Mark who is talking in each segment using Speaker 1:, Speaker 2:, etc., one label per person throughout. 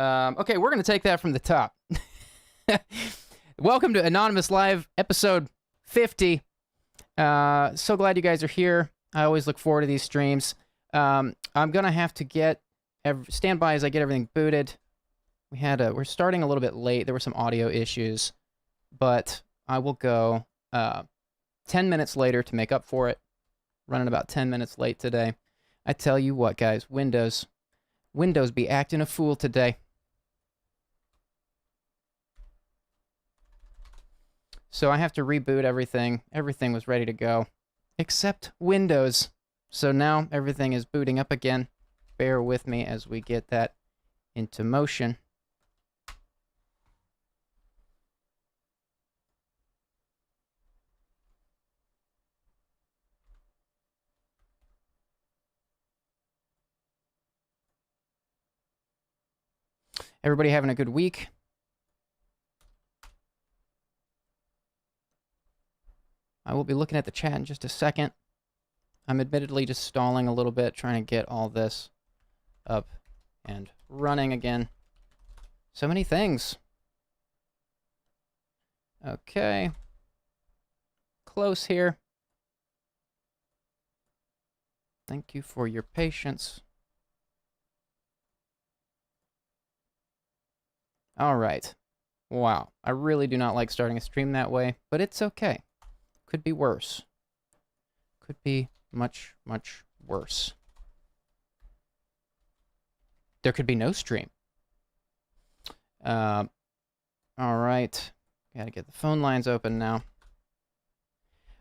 Speaker 1: Okay, we're going to take that from the top. Welcome to Anonymous Live, episode 50. So glad you guys are here. I always look forward to these streams. I'm going to have to stand by as I get everything booted. We're starting a little bit late. There were some audio issues, but I will go 10 minutes later to make up for it. Running about 10 minutes late today. I tell you what, guys, Windows be acting a fool today. So I have to reboot everything. Everything was ready to go, except Windows. So now everything is booting up again. Bear with me as we get that into motion. Everybody having a good week? I will be looking at the chat in just a second. I'm admittedly just stalling a little bit, trying to get all this up and running again. So many things. Okay. Close here. Thank you for your patience. All right. Wow. I really do not like starting a stream that way, but it's okay. Could be worse. Could be much, much worse. There could be no stream. All right. Gotta get the phone lines open now.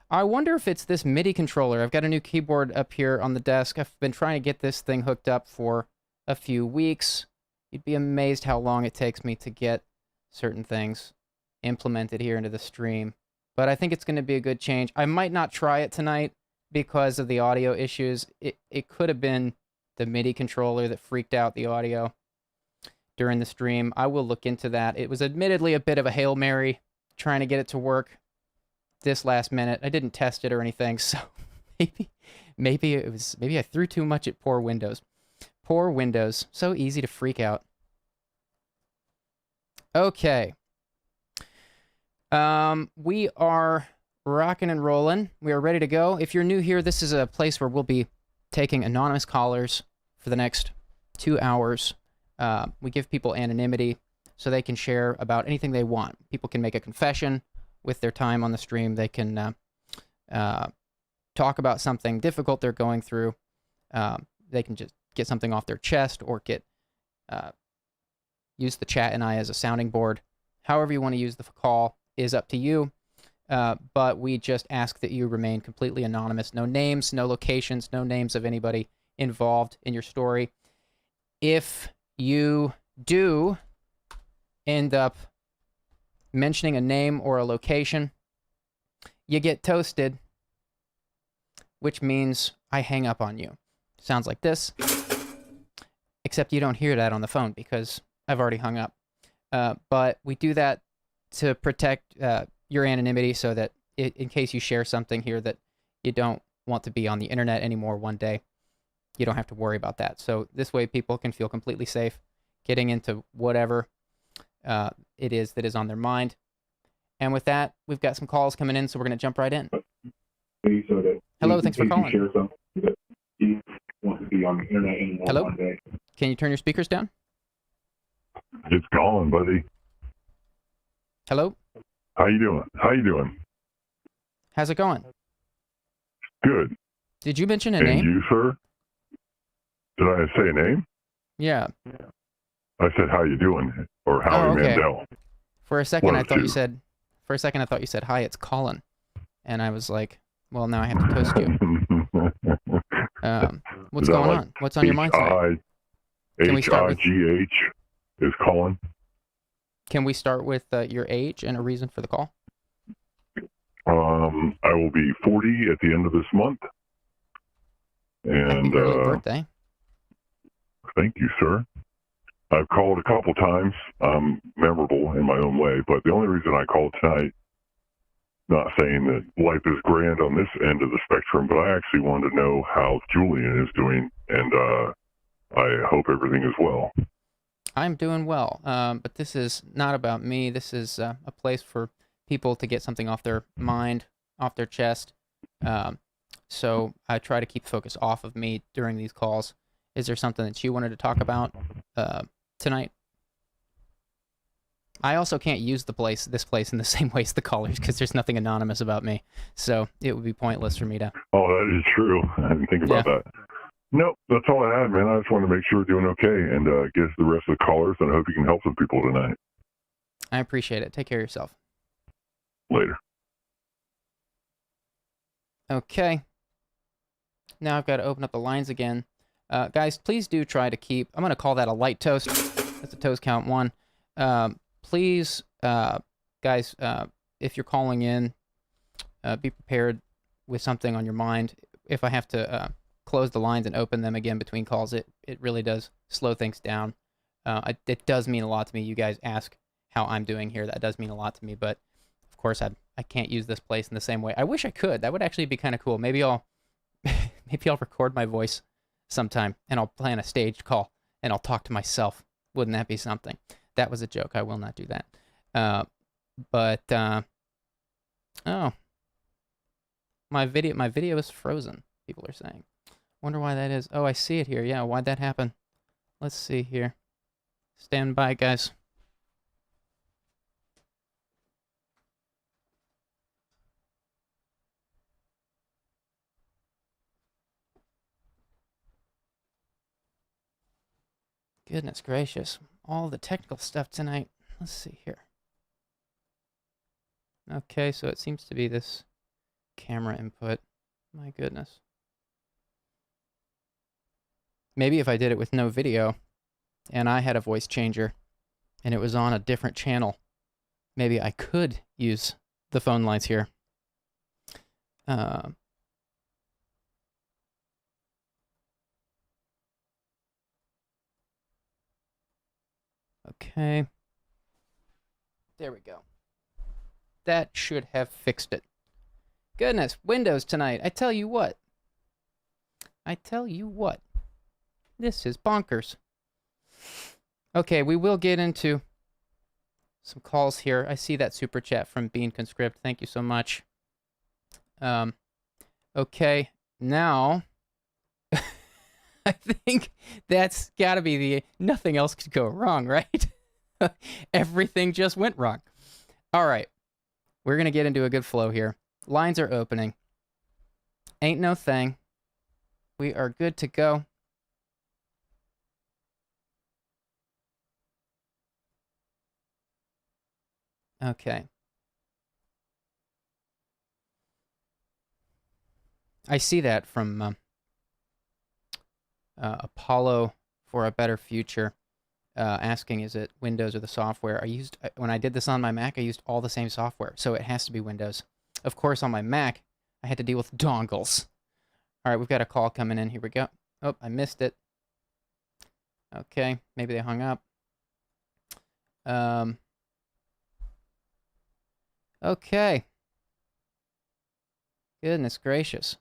Speaker 1: I wonder if it's this MIDI controller. I've got a new keyboard up here on the desk. I've been trying to get this thing hooked up for a few weeks. You'd be amazed how long it takes me to get certain things implemented here into the stream. But I think it's going to be a good change. I might not try it tonight because of the audio issues. It could have been the MIDI controller that freaked out the audio during the stream. I will look into that. It was admittedly a bit of a Hail Mary trying to get it to work this last minute. I didn't test it or anything, so maybe I threw too much at poor Windows. Poor Windows. So easy to freak out. Okay. We are rocking and rolling. We are ready to go. If you're new here, this is a place where we'll be taking anonymous callers for the next 2 hours. We give people anonymity so they can share about anything they want. People can make a confession with their time on the stream. They can talk about something difficult they're going through. They can just get something off their chest or use the chat and I as a sounding board. However you want to use the call is up to you, but we just ask that you remain completely anonymous. No names, no locations, no names of anybody involved in your story. If you do end up mentioning a name or a location, you get toasted, which means I hang up on you. Sounds like this, except you don't hear that on the phone because I've already hung up. But we do that to protect your anonymity so that in case you share something here that you don't want to be on the internet anymore one day, you don't have to worry about that. So this way people can feel completely safe getting into whatever it is that is on their mind. And with that, we've got some calls coming in, so we're going to jump right in. Hello, thanks for calling. Hello? Can you turn your speakers down?
Speaker 2: It's calling, buddy.
Speaker 1: Hello?
Speaker 2: How you doing?
Speaker 1: How's it going?
Speaker 2: Good.
Speaker 1: Did you mention a
Speaker 2: and
Speaker 1: name?
Speaker 2: And you, sir? Did I say a name?
Speaker 1: Yeah.
Speaker 2: I said, how you doing? Or Howie Mandel.
Speaker 1: For a second, I thought you said, hi, it's Colin. And I was like, well, now I have to toast you. What's going on? What's on your mind tonight?
Speaker 2: H-I-G-H is Colin.
Speaker 1: Can we start with your age and a reason for the call?
Speaker 2: I will be 40 at the end of this month. And
Speaker 1: happy early birthday.
Speaker 2: Thank you, sir. I've called a couple times. I'm memorable in my own way, but the only reason I called tonight, not saying that life is grand on this end of the spectrum, but I actually wanted to know how Julian is doing, and I hope everything is well.
Speaker 1: I'm doing well, but this is not about me. This is a place for people to get something off their mind, off their chest. Um, so I try to keep focus off of me during these calls. Is there something that you wanted to talk about tonight? I also can't use this place in the same way as the callers because there's nothing anonymous about me. So it would be pointless for me to.
Speaker 2: Oh, that is true. I didn't think about that. Nope, that's all I had, man. I just wanted to make sure we're doing okay and get to the rest of the callers, and I hope you can help some people tonight.
Speaker 1: I appreciate it. Take care of yourself.
Speaker 2: Later.
Speaker 1: Okay. Now I've got to open up the lines again. Guys, please do try to keep... I'm going to call that a light toast. That's a toast count 1. Please, guys, if you're calling in, be prepared with something on your mind. If I have to close the lines and open them again between calls, it really does slow things down. It does mean a lot to me. You guys ask how I'm doing here. That does mean a lot to me, but of course I can't use this place in the same way. I wish I could. That would actually be kind of cool. Maybe I'll record my voice sometime and I'll plan a staged call and I'll talk to myself. Wouldn't that be something? That was a joke. I will not do that. Oh, my video is frozen. People are saying. Wonder why that is. Oh, I see it here. Yeah, why'd that happen? Let's see here. Stand by, guys. Goodness gracious. All the technical stuff tonight. Let's see here. Okay, so it seems to be this camera input. My goodness. Maybe if I did it with no video and I had a voice changer and it was on a different channel, maybe I could use the phone lines here. Okay. There we go. That should have fixed it. Goodness, Windows tonight. I tell you what. This is bonkers. Okay, we will get into some calls here. I see that super chat from Bean Conscript. Thank you so much. Okay, now I think that's got to be nothing else could go wrong, right? Everything just went wrong. All right, we're going to get into a good flow here. Lines are opening. Ain't no thing. We are good to go. Okay. I see that from Apollo for a Better Future, asking, is it Windows or the software? When I did this on my Mac, I used all the same software, so it has to be Windows. Of course, on my Mac, I had to deal with dongles. All right, we've got a call coming in. Here we go. Oh, I missed it. Okay, maybe they hung up. Okay. Goodness gracious.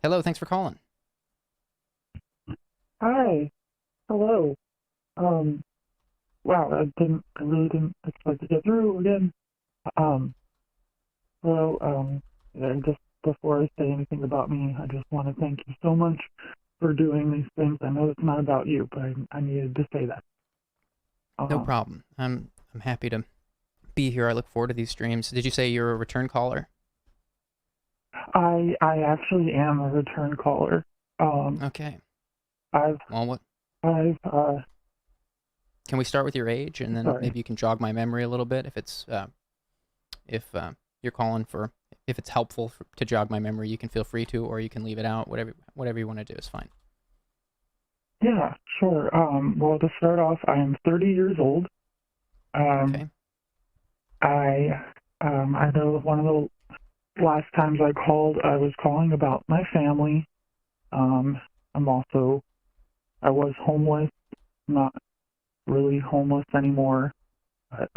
Speaker 1: Hello, thanks for calling.
Speaker 3: Hi. Hello. Wow, I really didn't expect to get through again. And just before I say anything about me, I just want to thank you so much for doing these things. I know it's not about you, but I needed to say that.
Speaker 1: No problem. I'm happy to be here. I look forward to these streams. Did you say you're a return caller?
Speaker 3: I actually am a return caller.
Speaker 1: Okay. Can we start with your age, and then maybe you can jog my memory a little bit if it's if you're calling for, if it's helpful to jog my memory, you can feel free to, or you can leave it out. Whatever you want to do is fine.
Speaker 3: Yeah, sure. Well, to start off, I am 30 years old.
Speaker 1: Okay.
Speaker 3: I know one of the last times I called, I was calling about my family. I was homeless, not really homeless anymore, but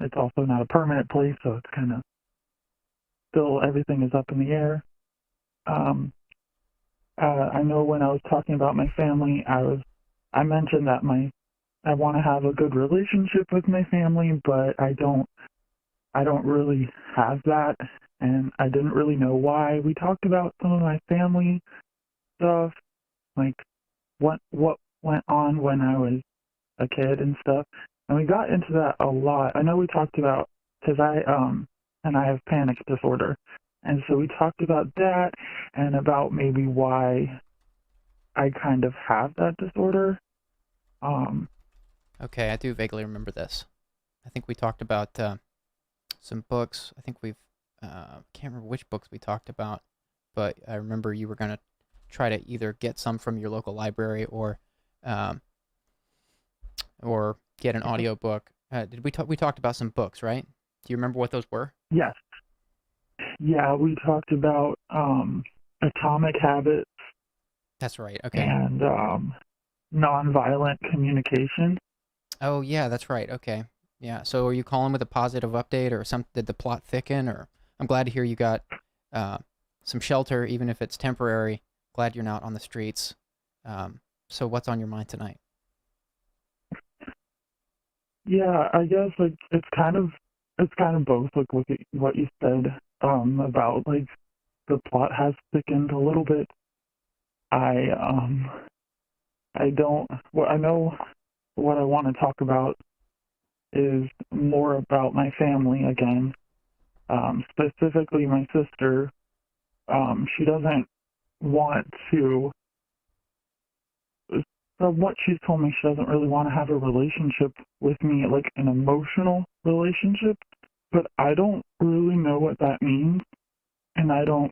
Speaker 3: it's also not a permanent place, so it's kind of still, everything is up in the air. I know when I was talking about my family, I mentioned that I want to have a good relationship with my family, but I don't really have that, and I didn't really know why. We talked about some of my family stuff, like what went on when I was a kid and stuff, and we got into that a lot. I know we talked about, because I have panic disorder, and so we talked about that and about maybe why I kind of have that disorder.
Speaker 1: Okay, I do vaguely remember this. I think we talked about some books. I think we've can't remember which books we talked about, but I remember you were gonna try to either get some from your local library um, or get an audiobook. Did we talked about some books, right? Do you remember what those were?
Speaker 3: Yes, yeah, we talked about Atomic Habits
Speaker 1: That's right. Okay.
Speaker 3: and nonviolent communication.
Speaker 1: Oh yeah, that's right. Okay. Yeah. So are you calling with a positive update or some? Did the plot thicken? Or I'm glad to hear you got uh, some shelter, even if it's temporary. Glad you're not on the streets. So what's on your mind tonight?
Speaker 3: Yeah, I guess like it's kind of both, like what you said about like the plot has thickened a little bit. I I don't what I know what I want to talk about is more about my family again. Specifically my sister. She doesn't want to, from what she's told me, she doesn't really want to have a relationship with me, like an emotional relationship, but I don't really know what that means, and I don't,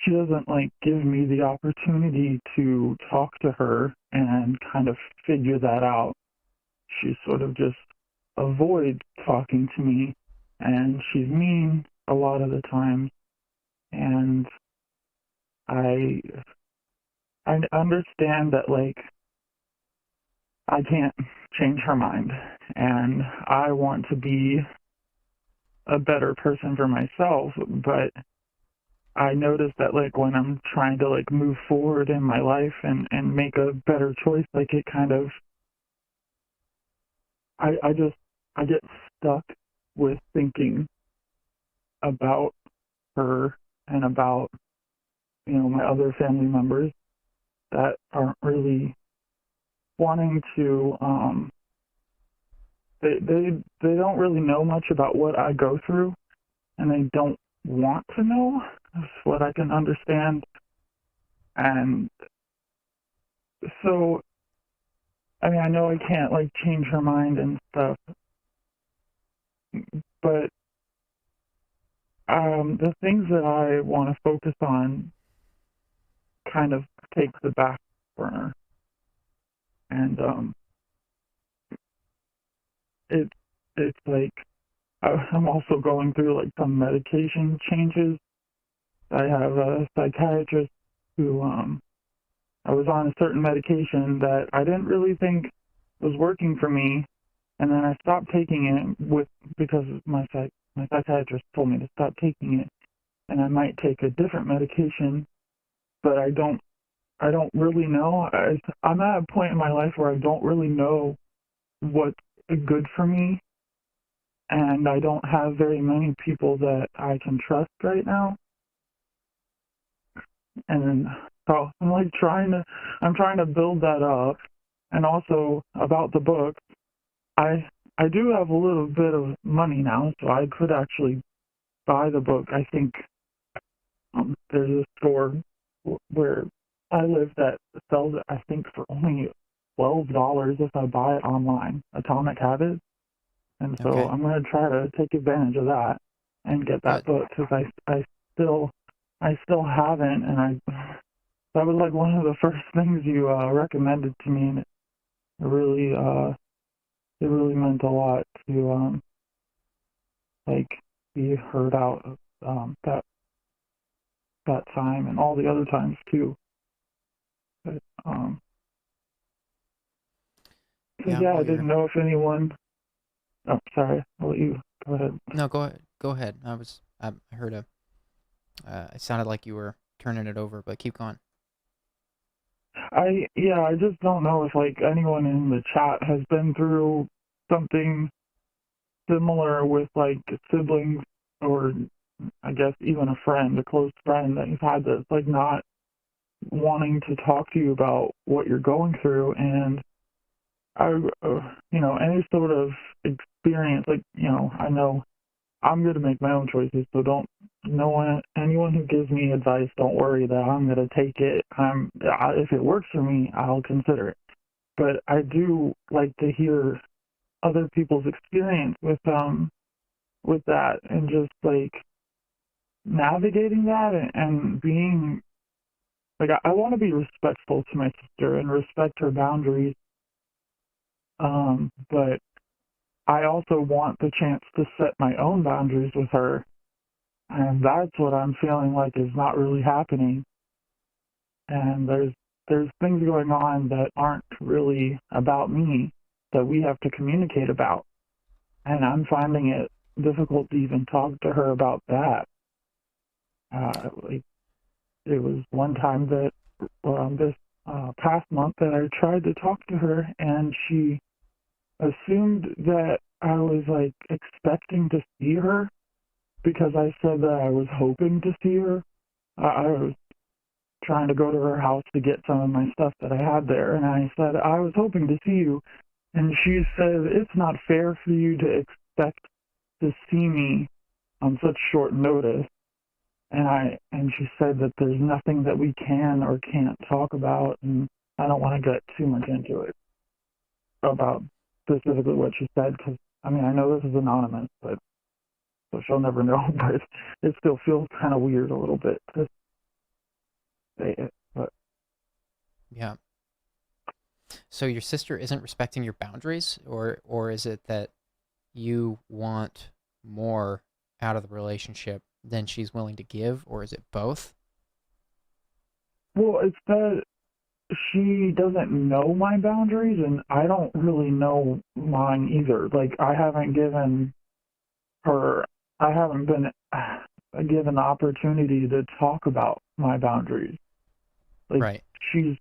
Speaker 3: she doesn't like give me the opportunity to talk to her and kind of figure that out. She sort of just avoids talking to me, and she's mean a lot of the time, and I I understand that like I can't change her mind, and I want to be a better person for myself, but I notice that like when I'm trying to like move forward in my life and make a better choice, like it kind of I get stuck with thinking about her and about, my other family members that aren't really wanting to they don't really know much about what I go through, and they don't want to know. That's what I can understand. And so I mean, I know I can't like change her mind and stuff, but the things that I want to focus on kind of take the back burner, and it it's like I'm also going through like some medication changes. I have a psychiatrist who I was on a certain medication that I didn't really think was working for me, and then I stopped taking it because my psychiatrist told me to stop taking it, and I might take a different medication, but I don't really know. I'm at a point in my life where I don't really know what's good for me, and I don't have very many people that I can trust right now. And so I'm trying to build that up. And also about the book, I do have a little bit of money now, so I could actually buy the book. I think there's a store where I live that sells it, I think, for only $12 if I buy it online, Atomic Habits. And so
Speaker 1: Okay.
Speaker 3: I'm going to try to take advantage of that and get that book, because I still haven't, and that was like one of the first things you recommended to me, and it really meant a lot to like be heard out of that time and all the other times too. But so
Speaker 1: Yeah.
Speaker 3: yeah, I
Speaker 1: Well,
Speaker 3: didn't know if anyone. Oh, sorry. I'll let you go ahead.
Speaker 1: no. Go ahead. Go ahead. I heard it sounded like you were turning it over, but keep going.
Speaker 3: I just don't know if like anyone in the chat has been through something similar with like siblings, or I guess even a friend, a close friend that you've had that's like not wanting to talk to you about what you're going through. And any sort of experience, like, I know I'm going to make my own choices, so anyone who gives me advice, don't worry that I'm going to take it. If it works for me, I'll consider it. But I do like to hear other people's experience with that, and just like navigating that, and being like, I want to be respectful to my sister and respect her boundaries. But I also want the chance to set my own boundaries with her. And that's what I'm feeling like is not really happening. And there's things going on that aren't really about me that we have to communicate about. And I'm finding it difficult to even talk to her about that. Like, it was one time that this past month that I tried to talk to her, and she assumed that I was like expecting to see her because I said that I was hoping to see her. I was trying to go to her house to get some of my stuff that I had there, and I said I was hoping to see you, and she said it's not fair for you to expect to see me on such short notice. And she said that there's nothing that we can or can't talk about, and I don't want to get too much into it about specifically what she said, because I mean, I know this is anonymous, but so she'll never know. But it still feels kind of weird a little bit to say it. But
Speaker 1: Yeah. So your sister isn't respecting your boundaries, or is it that you want more out of the relationship than she's willing to give, or is it both?
Speaker 3: well, it's that she doesn't know my boundaries, and I don't really know mine either. Like, I haven't been given the opportunity to talk about my boundaries. Like,
Speaker 1: Right.
Speaker 3: she's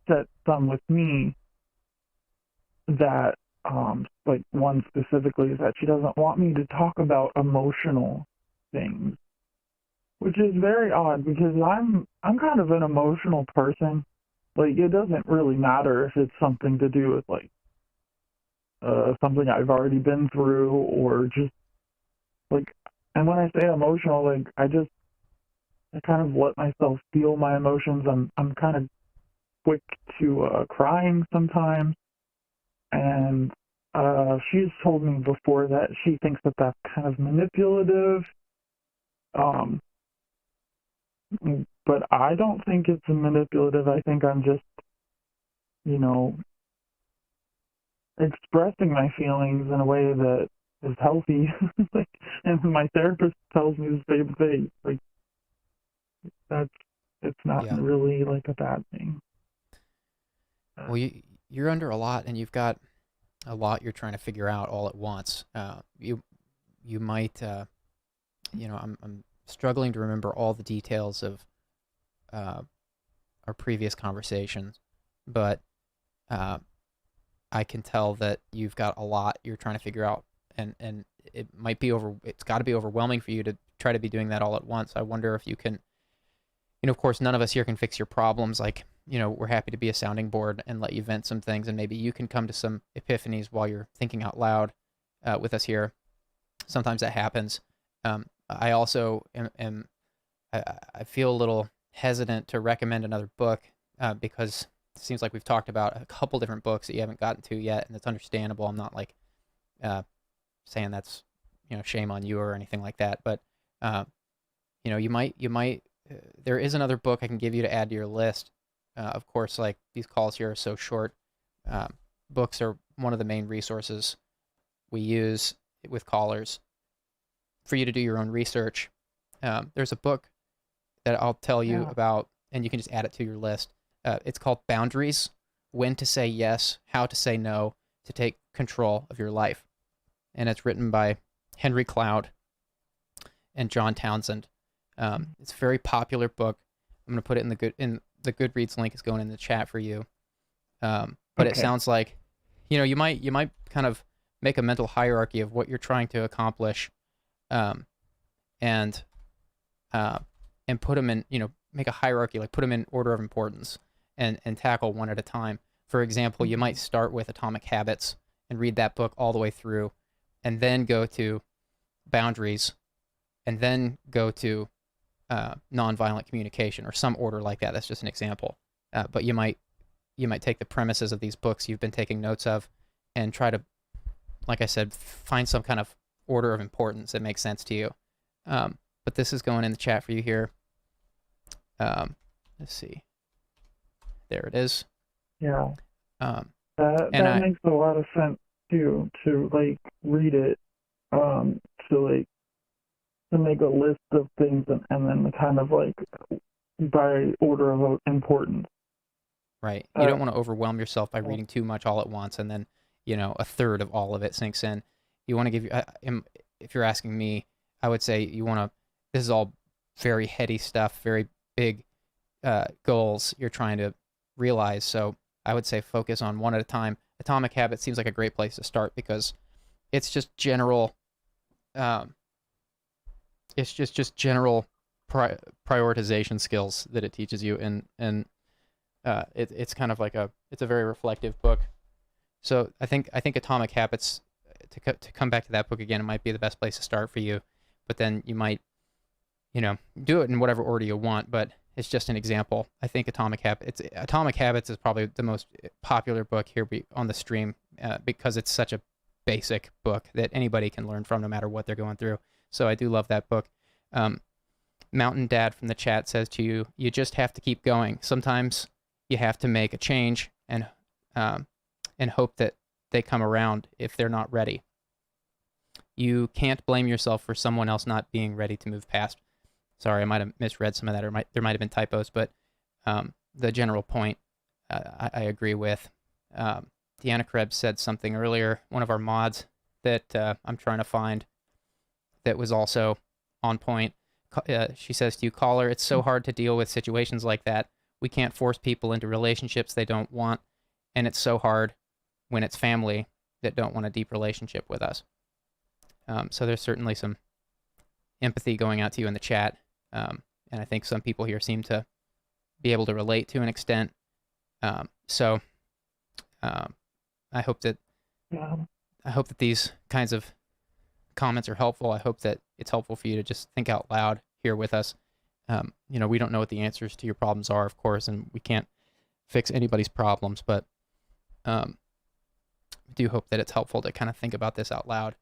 Speaker 3: set some with me that, like, one specifically is that she doesn't want me to talk about emotional things, which is very odd because I'm kind of an emotional person. Like, it doesn't really matter if it's something to do with like something I've already been through, or just like, and when I say emotional, like, I kind of let myself feel my emotions. I'm kind of quick to crying sometimes, and she's told me before that she thinks that that's kind of manipulative. Um, but I don't think it's manipulative. I think I'm just, you know, expressing my feelings in a way that is healthy. Like, and my therapist tells me the same thing. Like, it's not
Speaker 1: Yeah.
Speaker 3: really like a bad thing.
Speaker 1: Well, you're under a lot, and you've got a lot you're trying to figure out all at once. You might, I'm struggling to remember all the details of our previous conversations, but I can tell that you've got a lot you're trying to figure out, and it's got to be overwhelming for you to try to be doing that all at once. I wonder if you can, of course, none of us here can fix your problems. Like, we're happy to be a sounding board and let you vent some things, and maybe you can come to some epiphanies while you're thinking out loud with us here. Sometimes that happens. I also I feel a little hesitant to recommend another book because it seems like we've talked about a couple different books that you haven't gotten to yet, and it's understandable. I'm not like saying that's shame on you or anything like that, but you might there is another book I can give you to add to your list. Of course, like, these calls here are so short. Books are one of the main resources we use with callers for you to do your own research. There's a book that I'll tell you about, and you can just add it to your list. It's called Boundaries: When to Say Yes, How to Say No to Take Control of Your Life. And it's written by Henry Cloud and John Townsend. It's a very popular book. gonna put it in the Goodreads link is going in the chat for you. But it
Speaker 3: Okay.
Speaker 1: sounds like, you might kind of make a mental hierarchy of what you're trying to accomplish, um, and put them in, make a hierarchy, like put them in order of importance, and tackle one at a time. For example, you might start with Atomic Habits and read that book all the way through, and then go to Boundaries, and then go to nonviolent communication, or some order like that. That's just an example. But you might take the premises of these books you've been taking notes of, and try to, like I said, find some kind of order of importance that makes sense to you. But this is going in the chat for you here. Let's see. There it is.
Speaker 3: Yeah.
Speaker 1: Um,
Speaker 3: That makes a lot of sense too, to like read it, to make a list of things, and then kind of like by order of importance.
Speaker 1: Right. You don't want to overwhelm yourself by reading too much all at once, and then, a third of all of it sinks in. You want to give if you're asking me, I would say this is all very heady stuff, very big goals you're trying to realize. So I would say focus on one at a time. Atomic Habits seems like a great place to start, because it's just general, it's just general prioritization skills that it teaches you, and it's kind of like it's a very reflective book. So I think Atomic Habits, to come back to that book again, it might be the best place to start for you. But then you might, do it in whatever order you want. But it's just an example. I think Atomic Habits is probably the most popular book here on the stream, because it's such a basic book that anybody can learn from, no matter what they're going through. So I do love that book. Mountain Dad from the chat says to you, you just have to keep going. Sometimes you have to make a change, and hope that they come around if they're not ready. You can't blame yourself for someone else not being ready to move past. Sorry, I might have misread some of that, or there might have been typos, but the general point I agree with. Deanna Krebs said something earlier, one of our mods, that I'm trying to find, that was also on point. She says to you, caller, it's so hard to deal with situations like that. We can't force people into relationships they don't want, and it's so hard when it's family that don't want a deep relationship with us. So there's certainly some empathy going out to you in the chat, and I think some people here seem to be able to relate to an extent. So I hope that these kinds of comments are helpful. I hope that it's helpful for you to just think out loud here with us. We don't know what the answers to your problems are, of course, and we can't fix anybody's problems, but I do hope that it's helpful to kind of think about this out loud.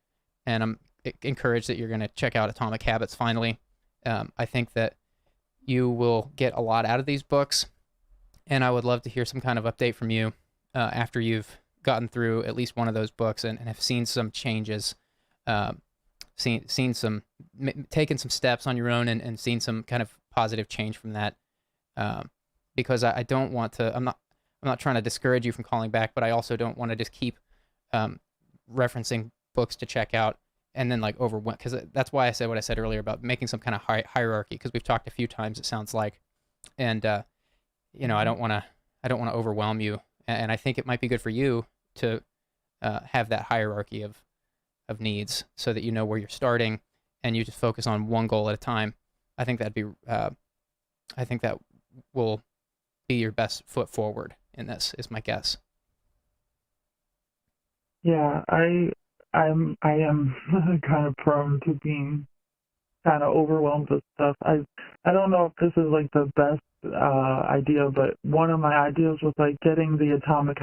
Speaker 1: And I'm encouraged that you're going to check out Atomic Habits finally. I think that you will get a lot out of these books, and I would love to hear some kind of update from you after you've gotten through at least one of those books and have seen some changes, taken some steps on your own, and seen some kind of positive change from that. Because I don't want to, I'm not trying to discourage you from calling back, but I also don't want to just keep referencing books to check out and then like overwhelm, because that's why I said what I said earlier about making some kind of hierarchy, because we've talked a few times, it sounds like, and I don't want to overwhelm you, and I think it might be good for you to have that hierarchy of needs, so that you know where you're starting and you just focus on one goal at a time. I think that will be your best foot forward in this, is my guess.
Speaker 3: Yeah, I am kind of prone to being kind of overwhelmed with stuff. I don't know if this is like the best idea, but one of my ideas with like getting the Atomic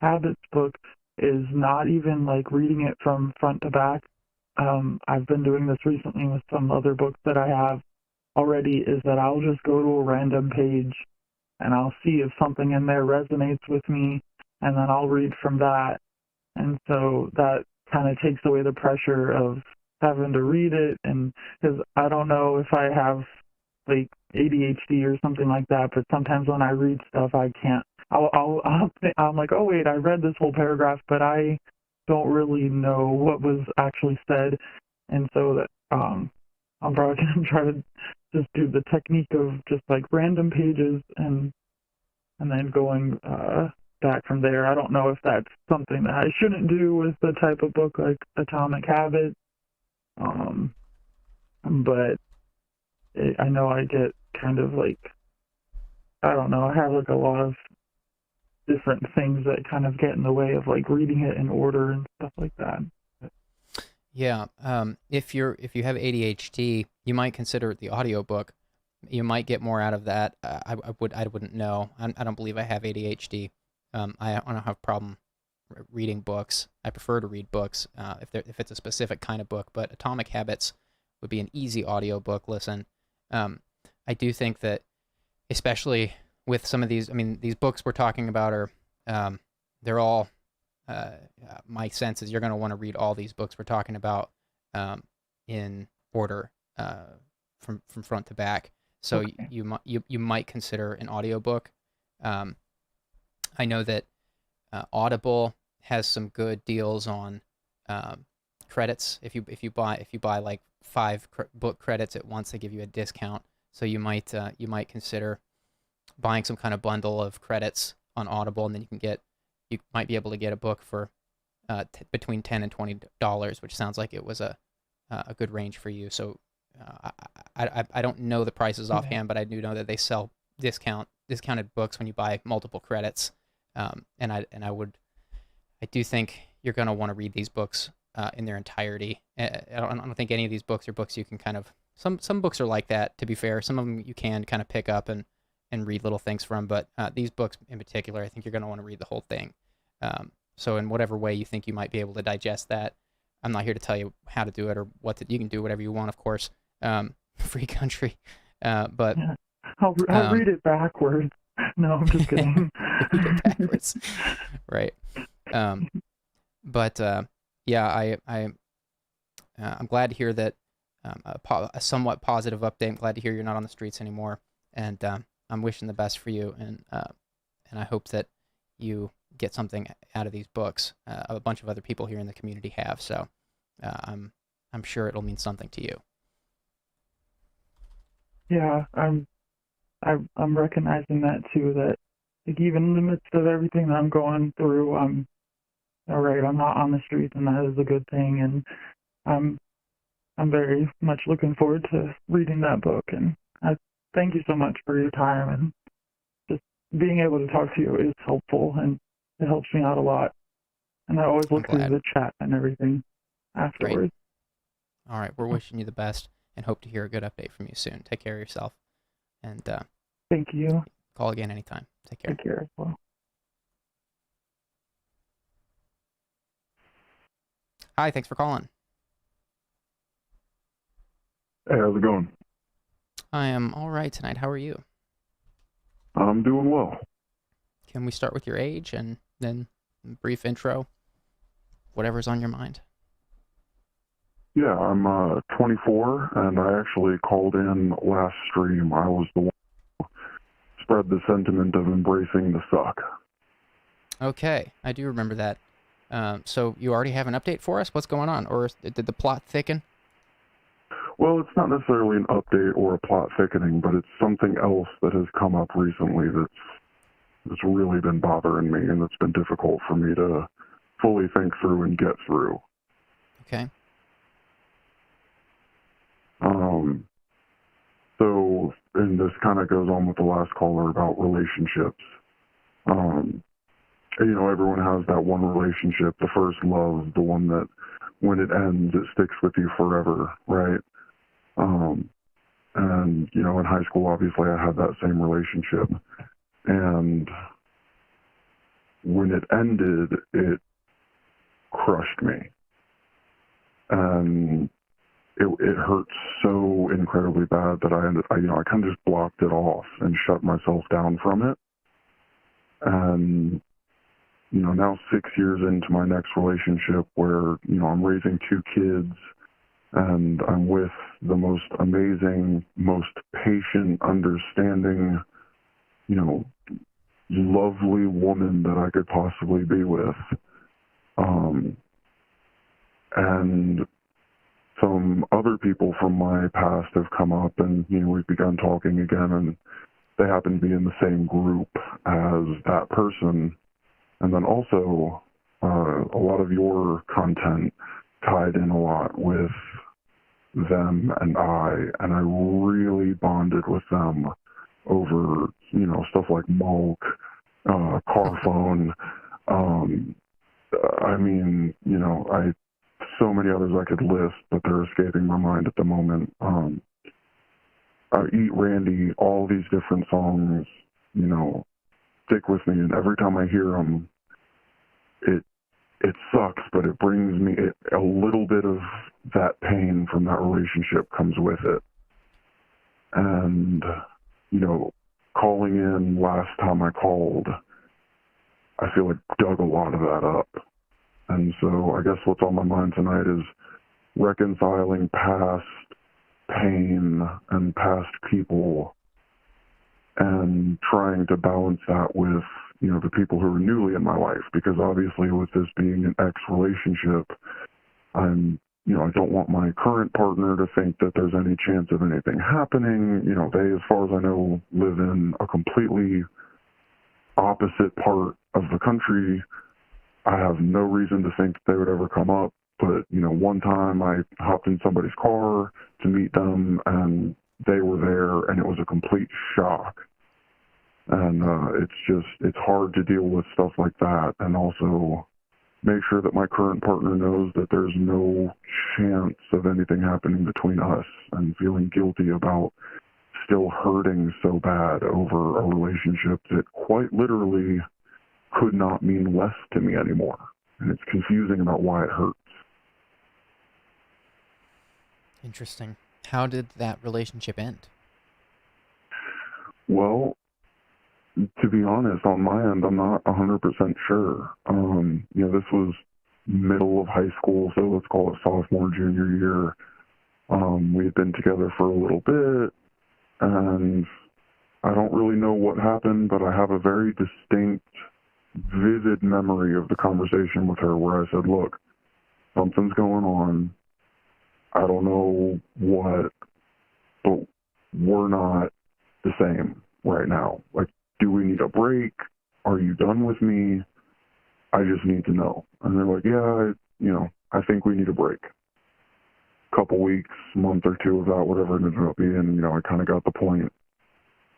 Speaker 3: Habits book is not even like reading it from front to back. I've been doing this recently with some other books that I have already, is that I'll just go to a random page and I'll see if something in there resonates with me, and then I'll read from that. And so that kind of takes away the pressure of having to read it, and because I don't know if I have like ADHD or something like that, but sometimes when I read stuff, I can't. I'm like, oh wait, I read this whole paragraph, but I don't really know what was actually said, and so that I'm probably gonna try to just do the technique of just like random pages and then going back from there. I don't know if that's something that I shouldn't do with the type of book like Atomic Habits, but I know I get kind of like, I don't know, I have like a lot of different things that kind of get in the way of like reading it in order and stuff like that.
Speaker 1: Yeah, if you have ADHD, you might consider the audiobook. You might get more out of that. I wouldn't know. I don't believe I have ADHD. I don't have a problem reading books. I prefer to read books if it's a specific kind of book. But Atomic Habits would be an easy audiobook listen. I do think that, especially with some of these, I mean, these books we're talking about are, they're all. My sense is you're going to want to read all these books we're talking about in order from front to back. So
Speaker 3: Okay.
Speaker 1: you might consider an audiobook. I know that Audible has some good deals on credits. If you buy like 5 book credits at once, they give you a discount. So you might consider buying some kind of bundle of credits on Audible, and then you might be able to get a book for between $10 and $20, which sounds like it was a good range for you. So I don't know the prices offhand, but I do know that they sell discounted books when you buy multiple credits. And I do think you're going to want to read these books in their entirety. I don't think any of these books are books you can kind of, some books are like that, to be fair. Some of them you can kind of pick up and read little things from, but these books in particular, I think you're going to want to read the whole thing. So in whatever way you think you might be able to digest that, I'm not here to tell you how to do it or you can do whatever you want, of course. Free country. But
Speaker 3: yeah. I'll read it backwards. No, I'm just kidding.
Speaker 1: Read it backwards. Right. But yeah, I'm glad to hear that a somewhat positive update. I'm glad to hear you're not on the streets anymore, and I'm wishing the best for you, and I hope that you get something out of these books. A bunch of other people here in the community have, so I'm sure it'll mean something to you.
Speaker 3: Yeah, I'm recognizing that too. That like even in the midst of everything that I'm going through, I'm all right. I'm not on the streets, and that is a good thing. And I'm very much looking forward to reading that book. And I thank you so much for your time, and just being able to talk to you is helpful, and it helps me out a lot. And I always look through the chat and everything afterwards.
Speaker 1: Great. All right, we're wishing you the best and hope to hear a good update from you soon. Take care of yourself, and
Speaker 3: thank you.
Speaker 1: Call again anytime. Take care.
Speaker 3: Take care as well.
Speaker 1: Hi, thanks for calling.
Speaker 2: Hey, how's it going?
Speaker 1: I am all right tonight. How are you?
Speaker 2: I'm doing well.
Speaker 1: Can we start with your age and then a brief intro? Whatever's on your mind.
Speaker 2: Yeah, I'm 24, and I actually called in last stream. I was the one who spread the sentiment of embracing the suck.
Speaker 1: Okay, I do remember that. So you already have an update for us? What's going on? Or did the plot thicken?
Speaker 2: Well, it's not necessarily an update or a plot thickening, but it's something else that has come up recently that's really been bothering me, and it's been difficult for me to fully think through and get through.
Speaker 1: Okay.
Speaker 2: So, and this kind of goes on with the last caller about relationships. Everyone has that one relationship, the first love, the one that when it ends, it sticks with you forever, right? And, in high school, obviously, I had that same relationship. And when it ended, it crushed me. And it hurt so incredibly bad that I kind of just blocked it off and shut myself down from it. And, now 6 years into my next relationship where, I'm raising 2 kids and I'm with the most amazing, most patient, understanding, lovely woman that I could possibly be with. And
Speaker 4: some other people from my past have come up, and we've begun talking again, and they happen to be in the same group as that person. And then also a lot of your content tied in a lot with them and I really bonded with them over stuff like Mulk, car phone. I mean, so many others I could list, but they're escaping my mind at the moment. Eat Randy, all these different songs, stick with me, and every time I hear them, it sucks, but it brings me a little bit of that pain from that relationship comes with it. And, calling in last time I called, I feel like dug a lot of that up. And so I guess what's on my mind tonight is reconciling past pain and past people and trying to balance that with, the people who are newly in my life, because obviously with this being an ex-relationship, I don't want my current partner to think that there's any chance of anything happening. They, as far as I know, live in a completely opposite part of the country. I have no reason to think they would ever come up, but, one time I hopped in somebody's car to meet them, and they were there, and it was a complete shock. And it's hard to deal with stuff like that, and also make sure that my current partner knows that there's no chance of anything happening between us, and feeling guilty about still hurting so bad over a relationship that quite literally could not mean less to me anymore. And it's confusing about why it hurts.
Speaker 1: Interesting. How did that relationship end?
Speaker 4: Well, to be honest, on my end, I'm not 100% sure. This was middle of high school, so let's call it sophomore, junior year. We had been together for a little bit, and I don't really know what happened, but I have a very distinct, vivid memory of the conversation with her where I said, look, something's going on. I don't know what, but we're not the same right now. Like, do we need a break? Are you done with me? I just need to know. And they're like, yeah, I think we need a break. Couple weeks, month or two of that, whatever it ended up being, I kind of got the point.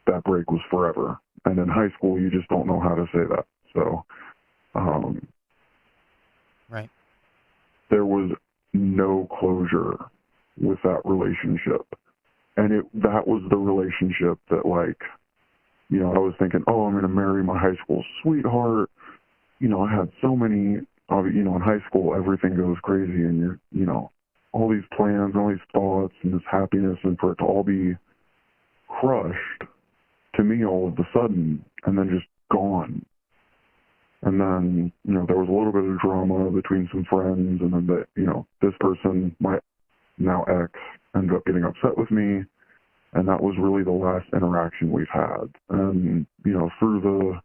Speaker 4: That break was forever. And in high school, you just don't know how to say that. So,
Speaker 1: right.
Speaker 4: There was no closure with that relationship. And that was the relationship that, I was thinking, I'm going to marry my high school sweetheart. I had so many, in high school, everything goes crazy, and you're, all these plans, all these thoughts, and this happiness, and for it to all be crushed to me all of a sudden, and then just gone. And then, there was a little bit of drama between some friends, and then this person, my now ex, ended up getting upset with me, and that was really the last interaction we've had. And, through the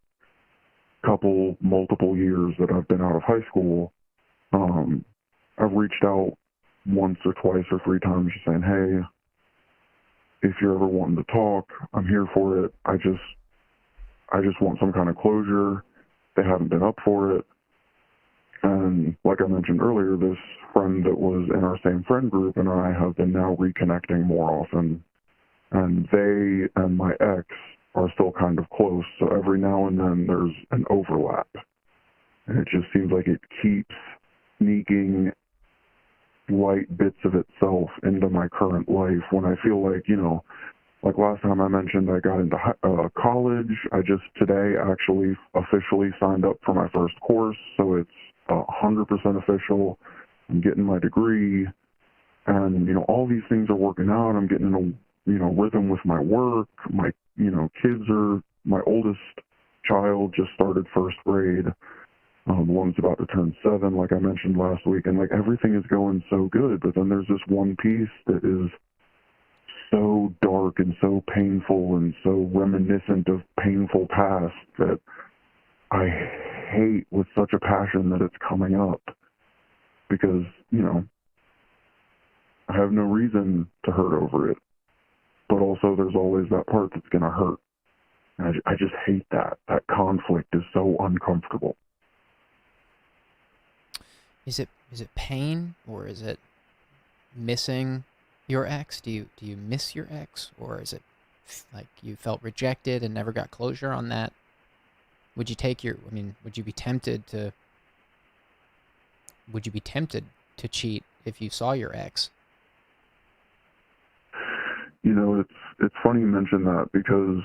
Speaker 4: multiple years that I've been out of high school, I've reached out once or twice or three times just saying, hey, if you're ever wanting to talk, I'm here for it. I just want some kind of closure. They haven't been up for it. And like I mentioned earlier, this friend that was in our same friend group and I have been now reconnecting more often. And they and my ex are still kind of close, so every now and then there's an overlap. And it just seems like it keeps sneaking light bits of itself into my current life when I feel like, like last time I mentioned I got into college. I just today actually officially signed up for my first course, so it's 100% official. I'm getting my degree, and, all these things are working out. I'm getting in a rhythm with my work. My, my oldest child just started first grade. One's about to turn 7, like I mentioned last week, and everything is going so good, but then there's this one piece that is so dark and so painful and so reminiscent of painful past that I hate with such a passion that it's coming up, because, I have no reason to hurt over it. But also there's always that part that's going to hurt. And I just hate that. That conflict is so uncomfortable.
Speaker 1: Is it pain, or is it missing your ex? Do you miss your ex, or is it like you felt rejected and never got closure on that? Would you be tempted to cheat if you saw your ex?
Speaker 4: You know, it's funny you mention that, because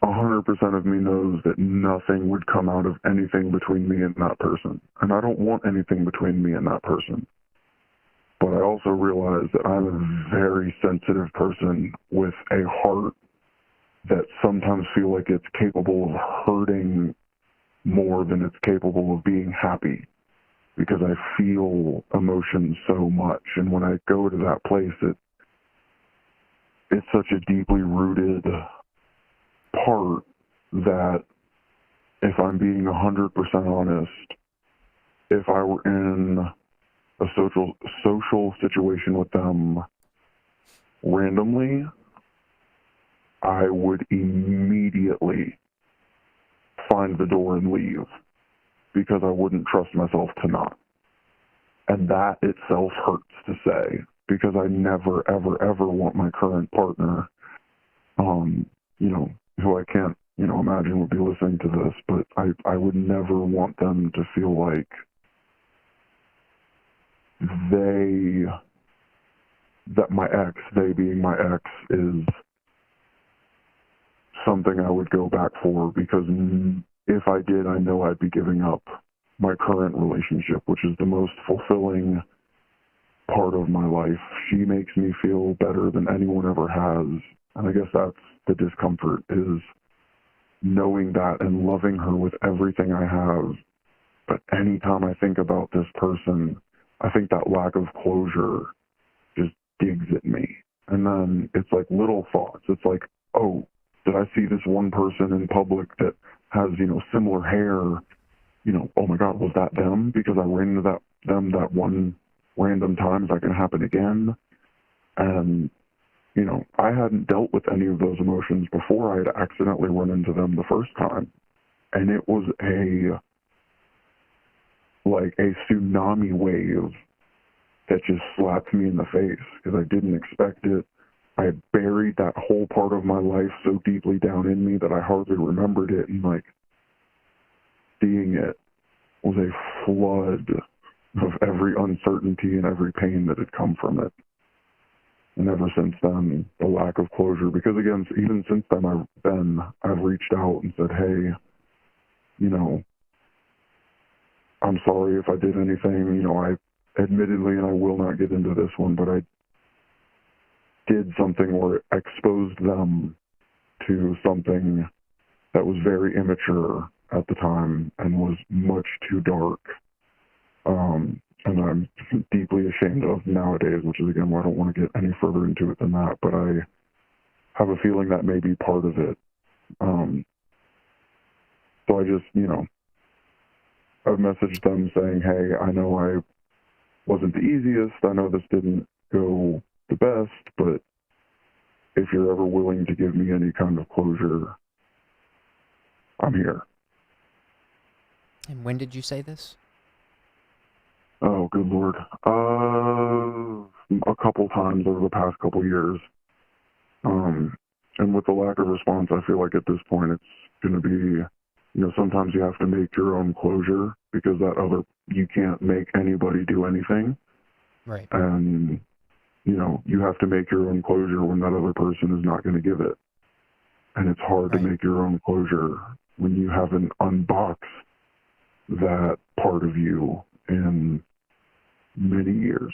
Speaker 4: 100% of me knows that nothing would come out of anything between me and that person. And I don't want anything between me and that person. But I also realize that I'm a very sensitive person with a heart that sometimes feel like it's capable of hurting more than it's capable of being happy, because I feel emotions so much. And when I go to that place, it's such a deeply rooted part that, if I'm being 100% honest, if I were in a social situation with them randomly, I would immediately find the door and leave, because I wouldn't trust myself to not. And that itself hurts to say, because I never, ever, ever want my current partner, who I can't, imagine would be listening to this, but I would never want them to feel like they being my ex, is something I would go back for, because if I did, I know I'd be giving up my current relationship, which is the most fulfilling part of my life. She makes me feel better than anyone ever has. And I guess that's the discomfort, is knowing that and loving her with everything I have. But anytime I think about this person, I think that lack of closure just digs at me. And then it's like little thoughts. It's like, oh, did I see this one person in public that has, similar hair? Oh my God, was that them? Because I ran into them that one random time. Is that going to happen again? And, I hadn't dealt with any of those emotions before I had accidentally run into them the first time. And it was a tsunami wave that just slapped me in the face, because I didn't expect it. I had buried that whole part of my life so deeply down in me that I hardly remembered it. And seeing it was a flood of every uncertainty and every pain that had come from it. And ever since then, the lack of closure, because again, even since then, I've reached out and said, hey, I'm sorry if I did anything. I admittedly, and I will not get into this one, but I did something where it exposed them to something that was very immature at the time and was much too dark. And I'm deeply ashamed of nowadays, which is, again, why I don't want to get any further into it than that, but I have a feeling that may be part of it. So I just, I've messaged them saying, hey, I know I wasn't the easiest. I know this didn't go the best, but if you're ever willing to give me any kind of closure, I'm here.
Speaker 1: And when did you say this?
Speaker 4: Oh, good Lord. A couple times over the past couple years. And with the lack of response, I feel like at this point it's going to be, sometimes you have to make your own closure, because you can't make anybody do anything.
Speaker 1: Right.
Speaker 4: And, you have to make your own closure when that other person is not going to give it. And it's hard to make your own closure when you haven't unboxed that part of you in many years.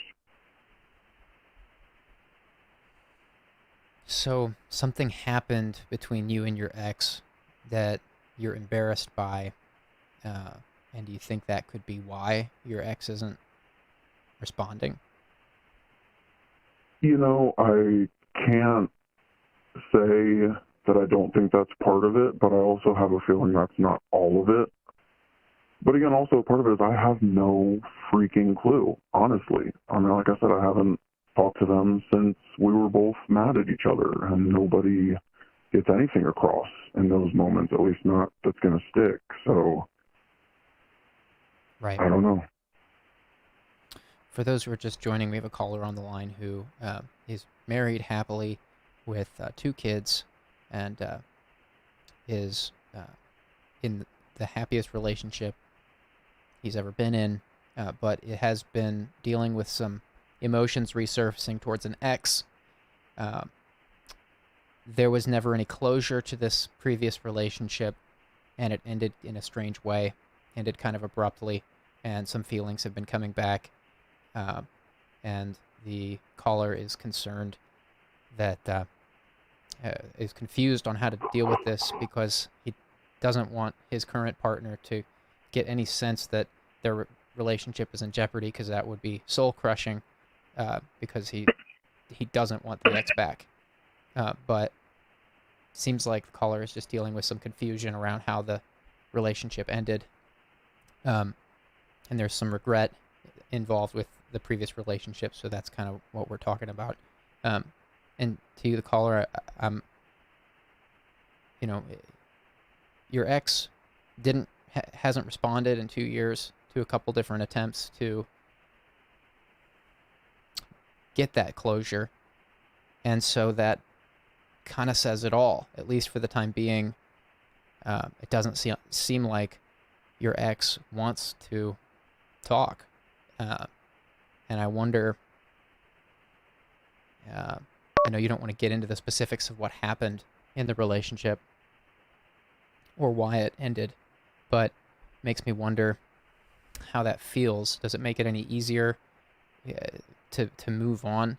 Speaker 1: So something happened between you and your ex that you're embarrassed by, and do you think that could be why your ex isn't responding?
Speaker 4: I can't say that I don't think that's part of it, but I also have a feeling that's not all of it. But again, also part of it is I have no freaking clue, honestly. I mean, like I said, I haven't talked to them since we were both mad at each other, and nobody gets anything across in those moments, at least not that's going to stick. So,
Speaker 1: Right.
Speaker 4: I don't know.
Speaker 1: For those who are just joining, we have a caller on the line who is married happily with 2 kids and is in the happiest relationship he's ever been in, but it has been dealing with some emotions resurfacing towards an ex. There was never any closure to this previous relationship, and it ended in a strange way, ended kind of abruptly, and some feelings have been coming back. And the caller is concerned that is confused on how to deal with this because he doesn't want his current partner to get any sense that their relationship is in jeopardy, because that would be soul crushing, because he doesn't want the ex back. But seems like the caller is just dealing with some confusion around how the relationship ended, and there's some regret involved with the previous relationship, so that's kind of what we're talking about. And to you, the caller, your ex hasn't responded in 2 years to a couple different attempts to get that closure, and so that kind of says it all, at least for the time being. It doesn't seem like your ex wants to talk. And I wonder, I know you don't want to get into the specifics of what happened in the relationship or why it ended, but it makes me wonder how that feels. Does it make it any easier to move on?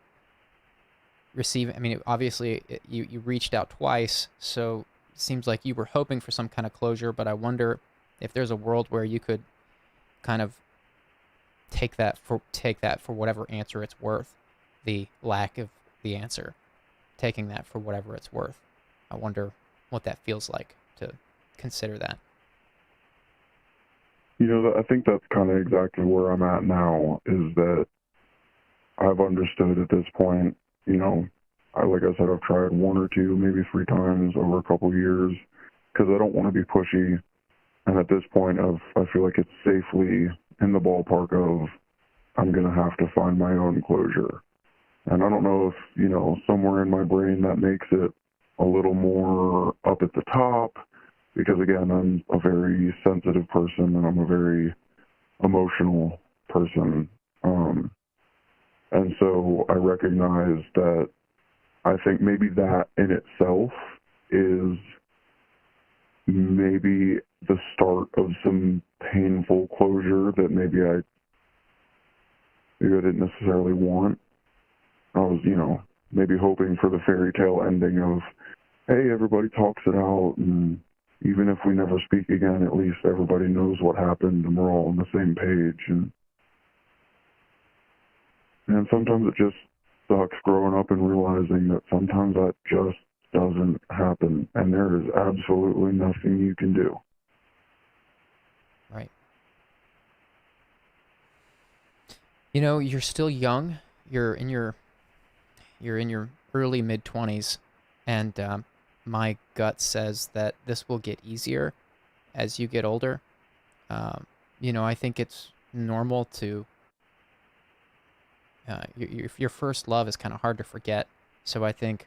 Speaker 1: Obviously you reached out twice, so it seems like you were hoping for some kind of closure, but I wonder if there's a world where you could kind of take that for whatever answer it's worth, the lack of the answer, taking that for whatever it's worth. I wonder what that feels like to consider that.
Speaker 4: I think that's kind of exactly where I'm at now, is that I've understood at this point, like I said, I've tried 1 or 2, maybe 3 times over a couple of years, because I don't want to be pushy. And at this point, I feel like it's safely in the ballpark of I'm going to have to find my own closure. And I don't know if, somewhere in my brain that makes it a little more up at the top, because again, I'm a very sensitive person and I'm a very emotional person. And so I recognize that I think maybe that in itself is maybe the start of some painful closure that maybe I didn't necessarily want. I was, maybe hoping for the fairy tale ending of, hey, everybody talks it out, and even if we never speak again, at least everybody knows what happened and we're all on the same page. And sometimes it just sucks growing up and realizing that sometimes that just doesn't happen, and there is absolutely nothing you can do.
Speaker 1: Right. You're still young. You're in your early mid-20s, and my gut says that this will get easier as you get older. I think it's normal to your first love is kind of hard to forget. So I think,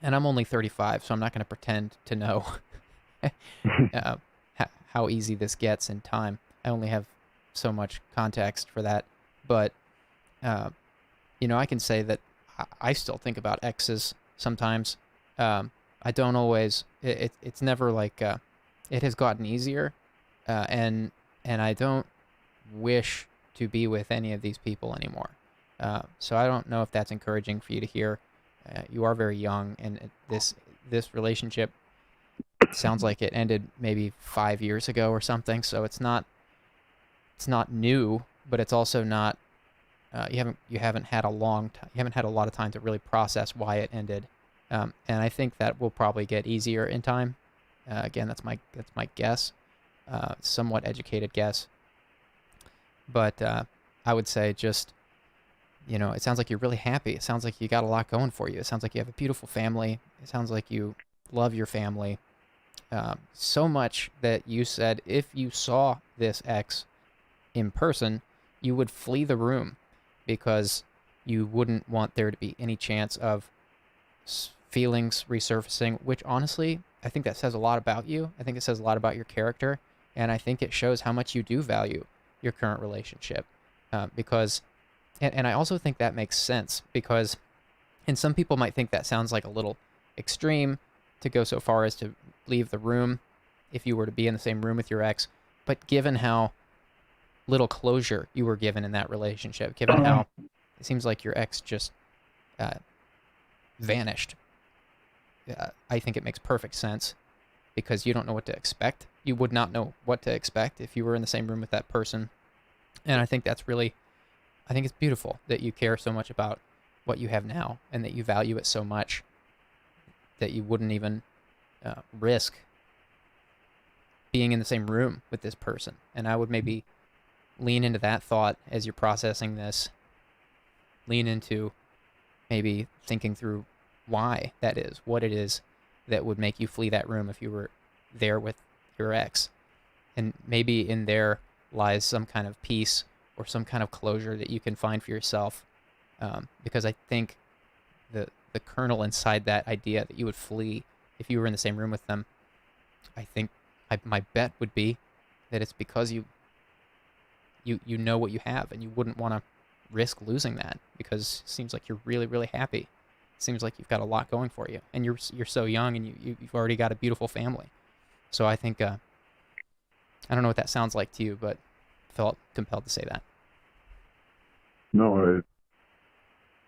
Speaker 1: and I'm only 35, so I'm not going to pretend to know how easy this gets in time. I only have so much context for that. But, I can say that I still think about exes sometimes. I don't always, it's never like, it has gotten easier. And I don't wish to be with any of these people anymore. So I don't know if that's encouraging for you to hear. You are very young, and this relationship sounds like it ended maybe 5 years ago or something. So it's not new, but it's also not. You haven't had a long time. You haven't had a lot of time to really process why it ended, and I think that will probably get easier in time. Again, that's my guess. somewhat educated guess. But I would say just, it sounds like you're really happy. It sounds like you got a lot going for you. It sounds like you have a beautiful family. It sounds like you love your family. So much that you said if you saw this ex in person, you would flee the room because you wouldn't want there to be any chance of feelings resurfacing, which honestly, I think that says a lot about you. I think it says a lot about your character, and I think it shows how much you do value your current relationship. Because, and I also think that makes sense because, and some people might think that sounds like a little extreme to go so far as to leave the room if you were to be in the same room with your ex, but given how little closure you were given in that relationship, given how it seems like your ex just vanished, I think it makes perfect sense because you don't know what to expect. You would not know what to expect if you were in the same room with that person. And I think that's really, I think it's beautiful that you care so much about what you have now and that you value it so much that you wouldn't even risk being in the same room with this person. And I would maybe lean into that thought as you're processing this. Lean into maybe thinking through why that is, what it is that would make you flee that room if you were there with your ex. And maybe in there lies some kind of peace or some kind of closure that you can find for yourself. Because I think the kernel inside that idea that you would flee if you were in the same room with them, I think my bet would be that it's because you know what you have and you wouldn't want to risk losing that because it seems like you're really, really happy. It seems like you've got a lot going for you and you're so young and you've already got a beautiful family. So I think, I don't know what that sounds like to you, but felt compelled to say that.
Speaker 4: No,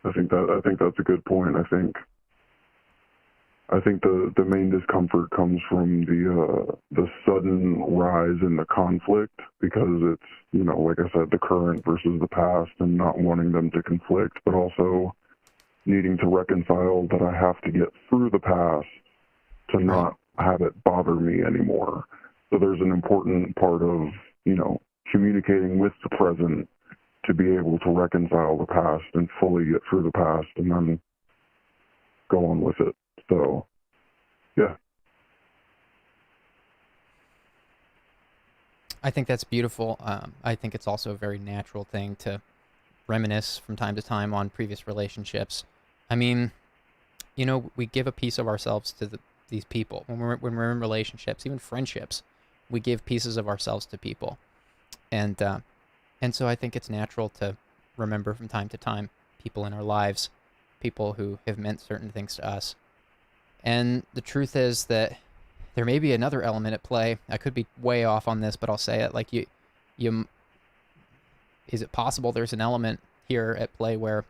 Speaker 4: I think that's a good point. I think the main discomfort comes from the sudden rise in the conflict because it's, like I said, the current versus the past and not wanting them to conflict, but also needing to reconcile that I have to get through the past to not have it bother me anymore. So there's an important part of, communicating with the present to be able to reconcile the past and fully get through the past and then go on with it. So, yeah.
Speaker 1: I think that's beautiful. I think it's also a very natural thing to reminisce from time to time on previous relationships. I mean, we give a piece of ourselves to these people. When we're in relationships, even friendships, we give pieces of ourselves to people. And so I think it's natural to remember from time to time people in our lives, people who have meant certain things to us. And the truth is that there may be another element at play. I could be way off on this, but I'll say it. Like is it possible there's an element here at play where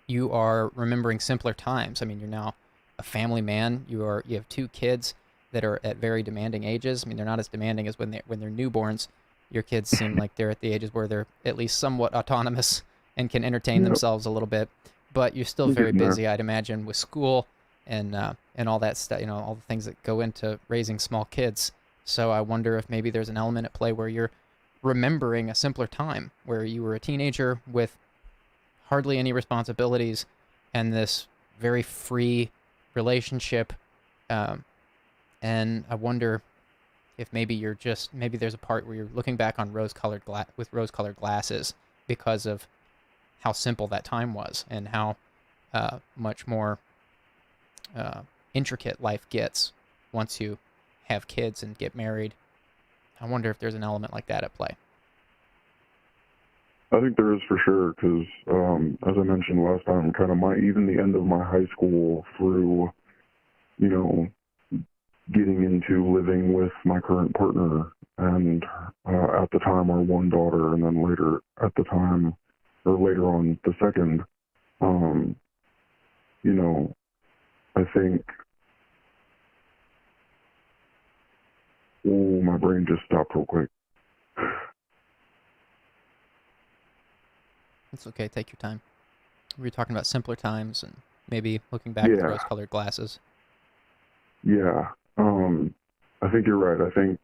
Speaker 1: you are remembering simpler times? I mean, you're now a family man. You have 2 kids that are at very demanding ages. I mean, they're not as demanding as when they're newborns. Your kids seem like they're at the ages where they're at least somewhat autonomous and can entertain themselves a little bit. But you're still very busy, I'd imagine, with school and all that stuff. All the things that go into raising small kids. So I wonder if maybe there's an element at play where you're remembering a simpler time where you were a teenager with hardly any responsibilities and this very free relationship. And I wonder if maybe there's a part where you're looking back on rose-colored glasses because of how simple that time was and how much more intricate life gets once you have kids and get married. I wonder if there's an element like that at play.
Speaker 4: I think there is for sure because, as I mentioned last time, kind of even the end of my high school through, getting into living with my current partner and at the time our one daughter and then later on the second, I think, my brain just stopped real quick.
Speaker 1: It's okay. Take your time. We were talking about simpler times and maybe looking back with rose-colored glasses.
Speaker 4: Yeah. I think you're right. I think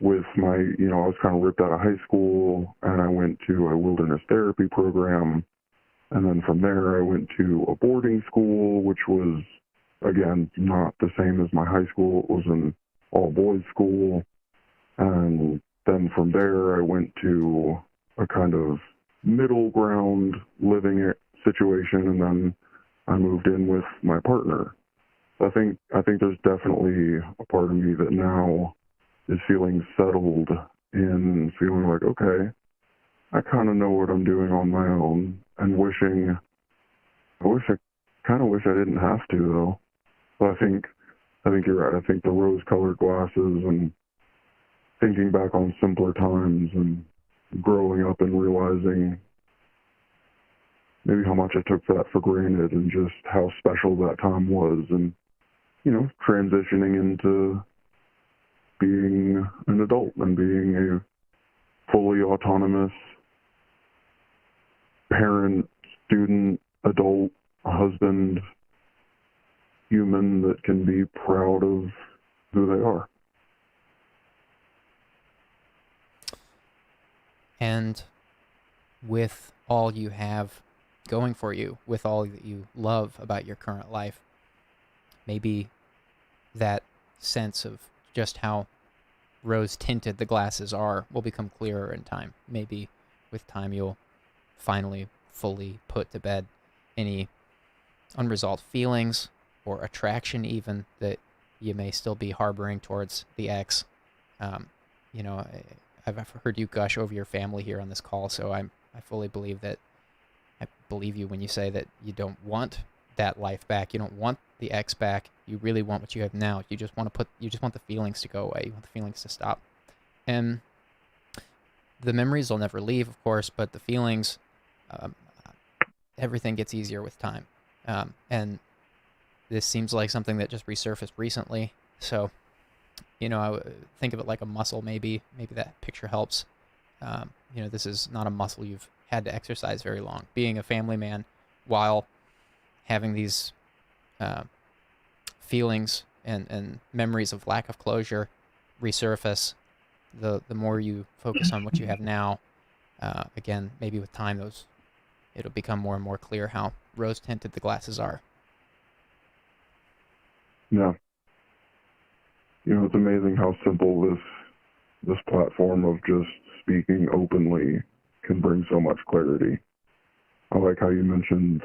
Speaker 4: with my, I was kind of ripped out of high school, and I went to a wilderness therapy program. And then from there, I went to a boarding school, which was, again, not the same as my high school. It was an all-boys school. And then from there, I went to a kind of middle ground living situation, and then I moved in with my partner. I think there's definitely a part of me that now is feeling settled in feeling like, okay, I kind of know what I'm doing on my own, and I kind of wish I didn't have to, though. But I think you're right. I think the rose-colored glasses and thinking back on simpler times and growing up and realizing maybe how much I took that for granted and just how special that time was, and, transitioning into being an adult and being a fully autonomous parent, student, adult, husband, human that can be proud of who they are.
Speaker 1: And with all you have going for you, with all that you love about your current life, maybe that sense of just how rose-tinted the glasses are will become clearer in time. Maybe with time you'll finally fully put to bed any unresolved feelings or attraction even that you may still be harboring towards the ex. I've heard you gush over your family here on this call, so I fully believe that. I believe you when you say that you don't want that life back. You don't want the ex back. You really want what you have now. You just want the feelings to go away. You want the feelings to stop. And the memories will never leave, of course, but the feelings, everything gets easier with time. And this seems like something that just resurfaced recently. So, I would think of it like a muscle, maybe that picture helps. This is not a muscle you've had to exercise very long. Being a family man while having these feelings and memories of lack of closure resurface, the more you focus on what you have now, again, maybe with time, it'll become more and more clear how rose-tinted the glasses are.
Speaker 4: Yeah. It's amazing how simple this platform of just speaking openly can bring so much clarity. I like how you mentioned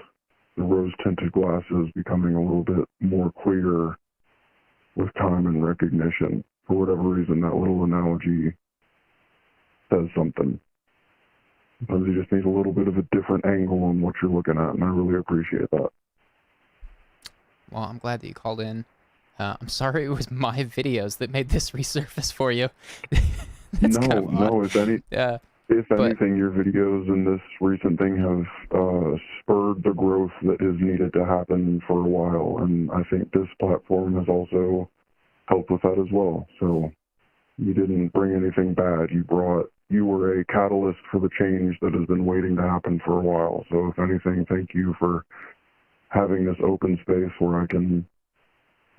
Speaker 4: the rose-tinted glasses becoming a little bit more clear with time and recognition. For whatever reason, that little analogy says something. Sometimes you just need a little bit of a different angle on what you're looking at, and I really appreciate that.
Speaker 1: Well, I'm glad that you called in. I'm sorry it was my videos that made this resurface for you. That's kind of odd.
Speaker 4: If anything, your videos and this recent thing have spurred the growth that is needed to happen for a while, and I think this platform has also helped with that as well. So you didn't bring anything bad. You were a catalyst for the change that has been waiting to happen for a while. So if anything, thank you for having this open space where I can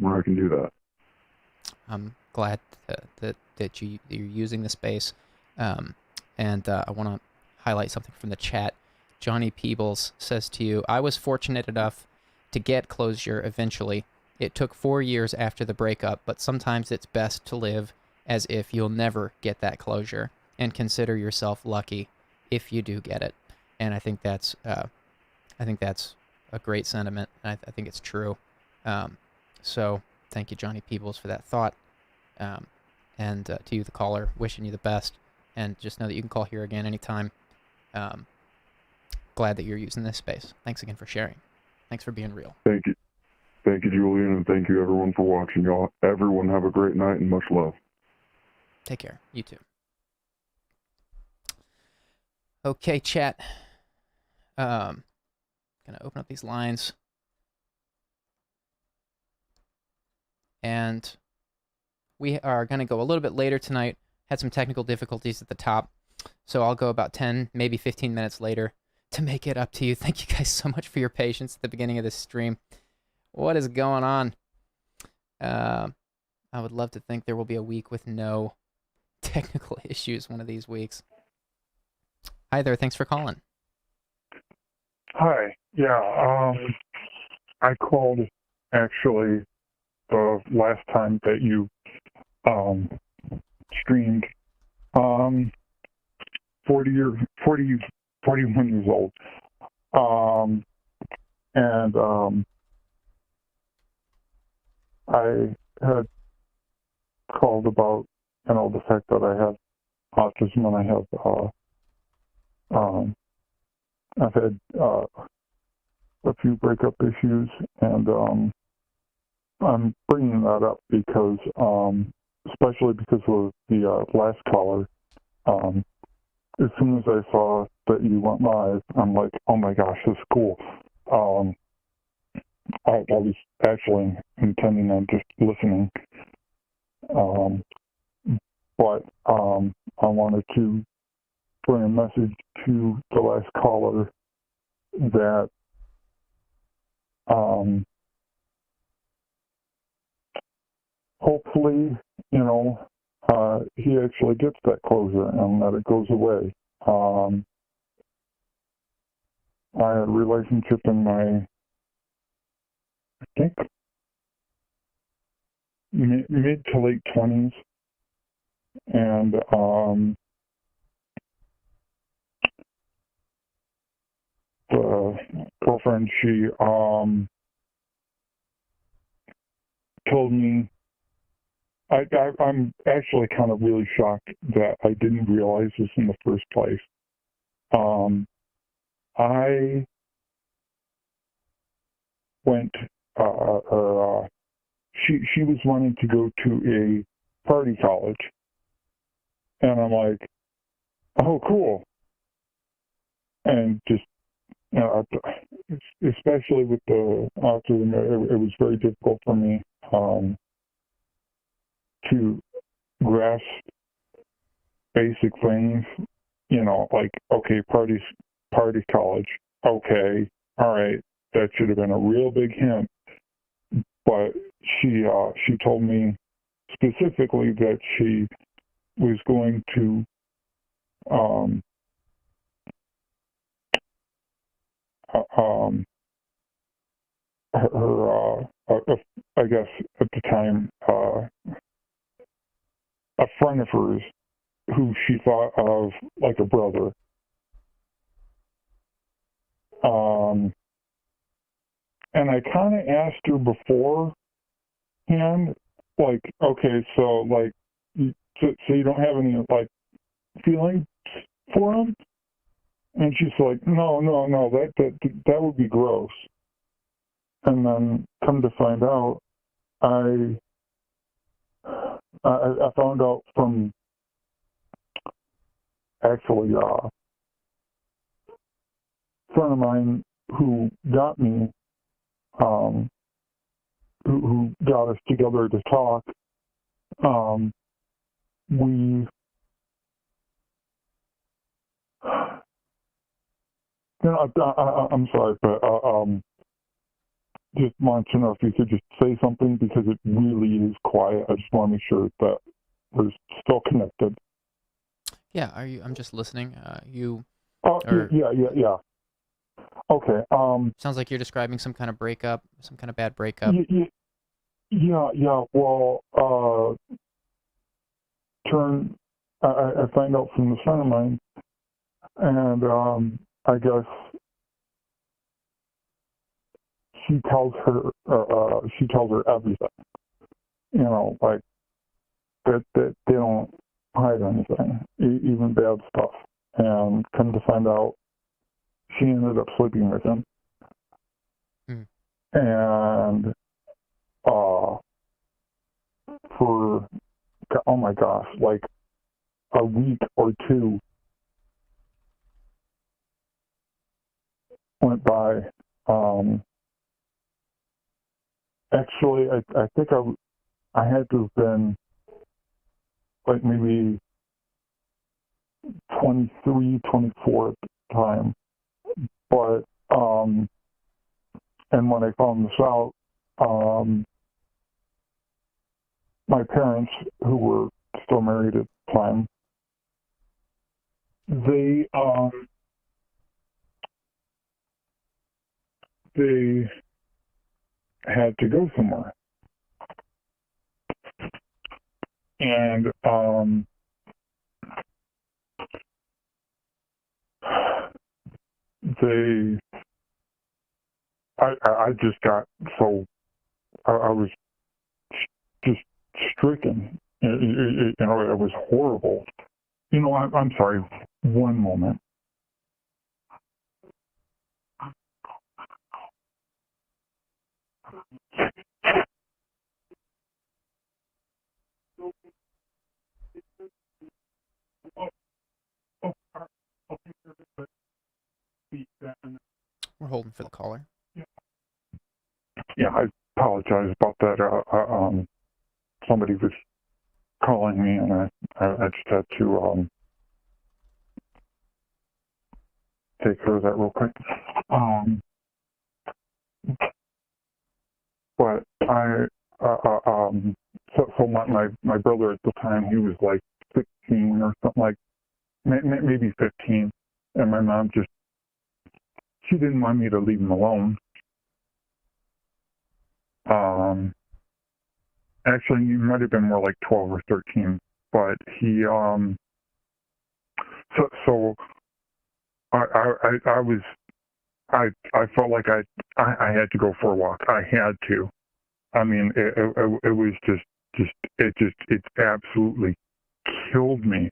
Speaker 4: do that.
Speaker 1: I'm glad that you're using the space. And I want to highlight something from the chat. Johnny Peebles says to you, I was fortunate enough to get closure eventually. It took 4 years after the breakup, but sometimes it's best to live as if you'll never get that closure and consider yourself lucky if you do get it. And I think that's a great sentiment. And I think it's true. So thank you, Johnny Peebles, for that thought. And to you, the caller, wishing you the best. And just know that you can call here again anytime. Glad that you're using this space. Thanks again for sharing. Thanks for being real.
Speaker 4: Thank you. Thank you, Julian, and thank you, everyone, for watching. Y'all, everyone have a great night and much love.
Speaker 1: Take care. You too. Okay, chat. Gonna open up these lines. And we are going to go a little bit later tonight. Had some technical difficulties at the top, so I'll go about 10, maybe 15 minutes later to make it up to you. Thank you guys so much for your patience at the beginning of this stream. What is going on? I would love to think there will be a week with no technical issues one of these weeks. Hi there, thanks for calling.
Speaker 5: Hi. Yeah, I called actually the last time that you streamed. 41 years old. And I had called about, the fact that I have autism and I have, I've had a few breakup issues, and I'm bringing that up because, especially because of the last caller, as soon as I saw that you went live, I'm like, oh my gosh, this is cool. I was actually intending on just listening, but I wanted to bring a message to the last caller that hopefully, he actually gets that closure and that it goes away. I had a relationship in my, I think, mid to late 20s, and the girlfriend, she told me, I'm actually kind of really shocked that I didn't realize this in the first place. I went, she was wanting to go to a party college, and I'm like, oh, cool. And just, especially with the autism, it was very difficult for me to grasp basic things, like, okay, party college, okay, all right, that should have been a real big hint. But she told me specifically that she was going to her I guess at the time a friend of hers who she thought of like a brother. And I kind of asked her beforehand, like, okay, so like, so you don't have any like feelings for him? And she's like, no, that would be gross. And then come to find out, I found out from actually a friend of mine who got me, who got us together to talk. We, I'm sorry, but just want to know if you could just say something because it really is quiet. I just want to make sure that we're still connected.
Speaker 1: Yeah, I'm just listening.
Speaker 5: Yeah. Okay.
Speaker 1: Sounds like you're describing some kind of breakup, some kind of bad breakup.
Speaker 5: Yeah. Well, I find out from the friend of mine, and I guess she tells her everything. Like that they don't hide anything, even bad stuff. And come to find out, she ended up sleeping with him. And for, oh my gosh, like a week or two went by. Actually, I think I had to have been like maybe 23, 24 at the time. But, and when I found this out, my parents, who were still married at time, they had to go somewhere. And I just got so, I was just stricken. You know, it was horrible. You know, I'm sorry, one moment.
Speaker 1: We're holding for the caller.
Speaker 5: Yeah, I apologize about that. Somebody was calling me, and I just had to take care of that real quick. But so my brother at the time, he was like 16 or something, like maybe 15, and my mom she didn't want me to leave him alone. Actually, he might have been more like 12 or 13, but he so I felt like I had to go for a walk. I had to. I mean, it was it absolutely killed me.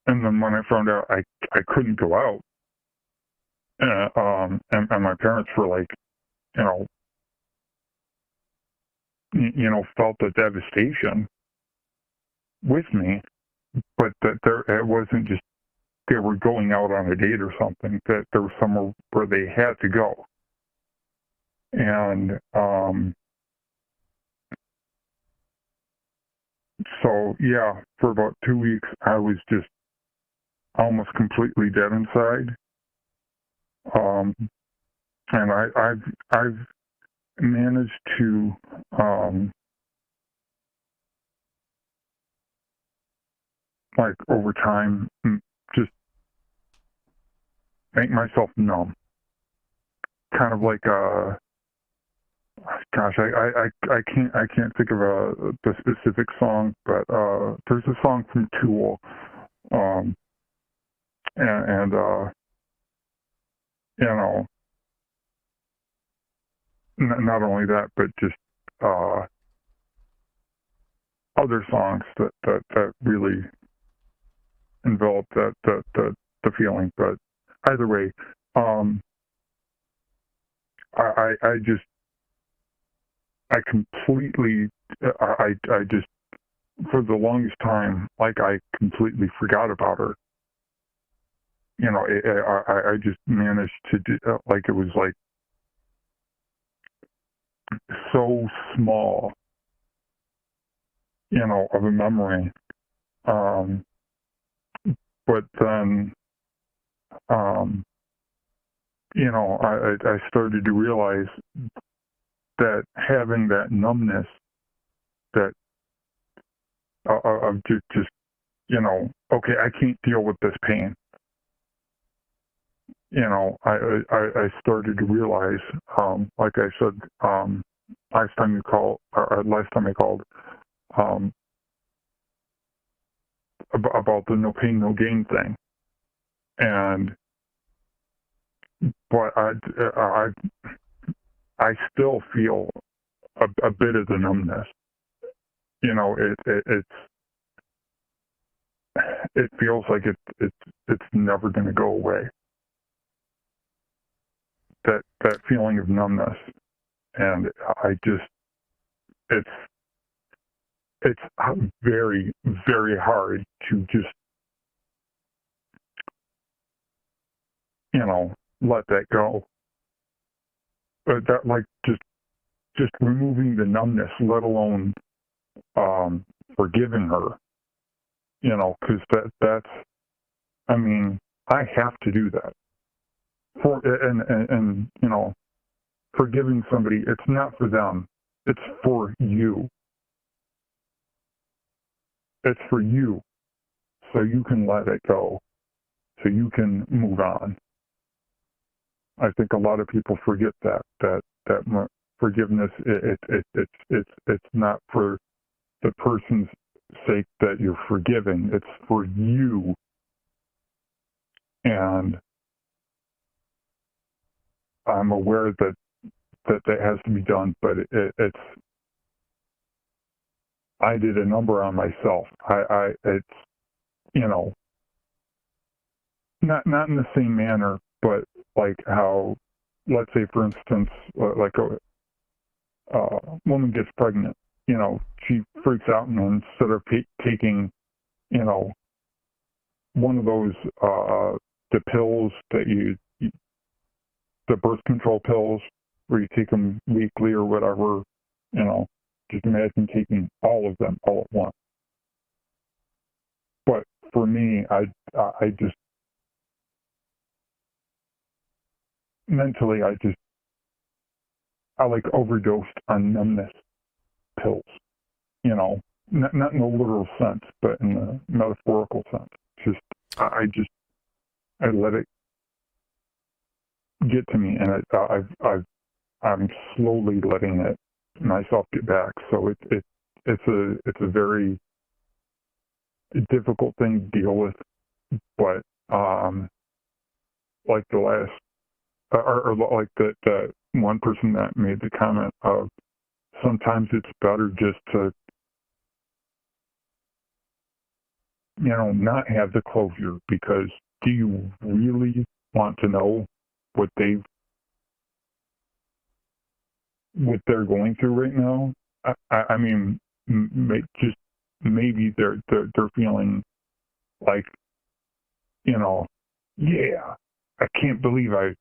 Speaker 5: And then when I found out I couldn't go out, and my parents were like, felt the devastation with me, but that it wasn't just they were going out on a date or something, that there was somewhere where they had to go. And so yeah, for about 2 weeks I was just almost completely dead inside. And I've managed to like over time just make myself numb, kind of like gosh, I can't think of the specific song, but there's a song from Tool, and not only that, but just other songs that really envelop the feeling. But either way, I completely, I just, for the longest time, like I completely forgot about her. I just managed to do, like it was like so small, of a memory. But then, I started to realize that having that numbness, that of just okay, I can't deal with this pain. I started to realize, like I said, last time I called, about the no pain, no gain thing. But I still feel a bit of the numbness. It feels like it's never going to go away. That feeling of numbness, and it's very, very hard to just let that go. But that, like, just removing the numbness, let alone forgiving her, because that's, I mean, I have to do that. And forgiving somebody, it's not for them, it's for you. it's for you, so you can let it go, so you can move on. I think a lot of people forget that forgiveness, it's not for the person's sake that you're forgiving, it's for you. And I'm aware that has to be done, but it's, I did a number on myself. It's, you know, not in the same manner, but like how, let's say for instance, like a woman gets pregnant, you know, she freaks out, and instead of taking, you know, one of those the pills that the birth control pills, where you take them weekly or whatever, you know, just imagine taking all of them all at once. But for me, I just mentally, I like overdosed on numbness pills, you know, not in the literal sense, but in the metaphorical sense. I let it get to me, and I'm slowly letting it myself get back. So it's a very difficult thing to deal with, but like the last, or like the one person that made the comment of sometimes it's better just to, you know, not have the closure, because do you really want to know what they're going through right now? I mean, just maybe they're feeling like, you know, yeah, I can't believe I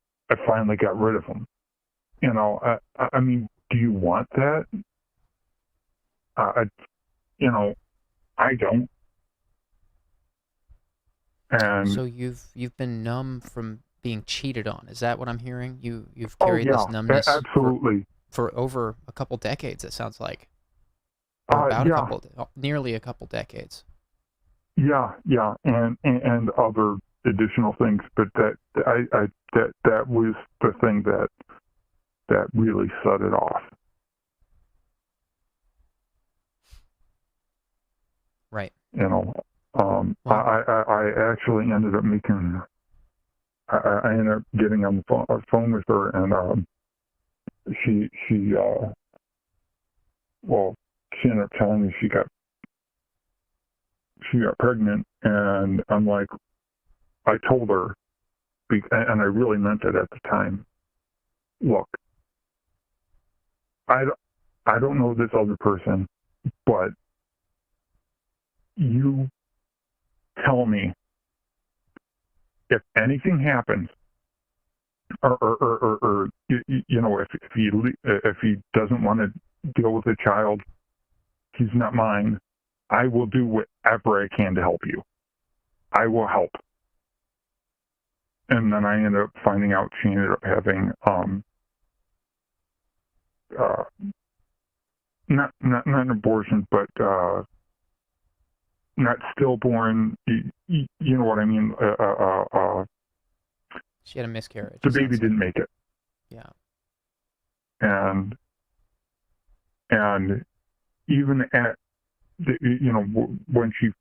Speaker 5: finally got rid of them. You know, I mean, do you want that? You know, I don't. And
Speaker 1: so you've been numb from being cheated on. Is that what I'm hearing? You've carried this numbness
Speaker 5: absolutely
Speaker 1: for over a couple decades, it sounds like. Or about nearly a couple decades.
Speaker 5: Yeah, and other additional things, but that was the thing that really set it off.
Speaker 1: Right.
Speaker 5: You know, I actually ended up making. I ended up getting on the phone with her, and she ended up telling me she got pregnant, and I'm like, I told her, and I really meant it at the time. Look, I don't know this other person, but you tell me if anything happens, or you know, if he doesn't want to deal with a child, he's not mine. I will do whatever I can to help you. I will help. And then I ended up finding out she ended up having not an abortion, but not stillborn. You know what I mean?
Speaker 1: She had a miscarriage.
Speaker 5: The baby didn't make it.
Speaker 1: Yeah.
Speaker 5: And even at you know, when she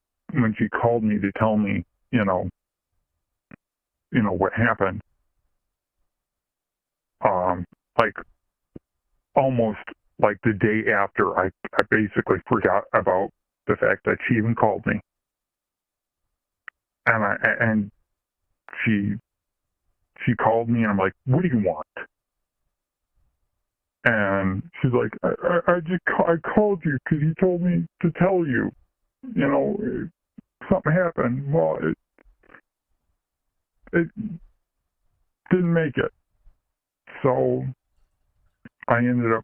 Speaker 5: called me to tell me, you know what happened, like almost like the day after, I basically forgot about the fact that she even called me, and she called me, and I'm like, what do you want? And she's like, I called you because you told me to tell you, you know, something happened. Well, it didn't make it. So I ended up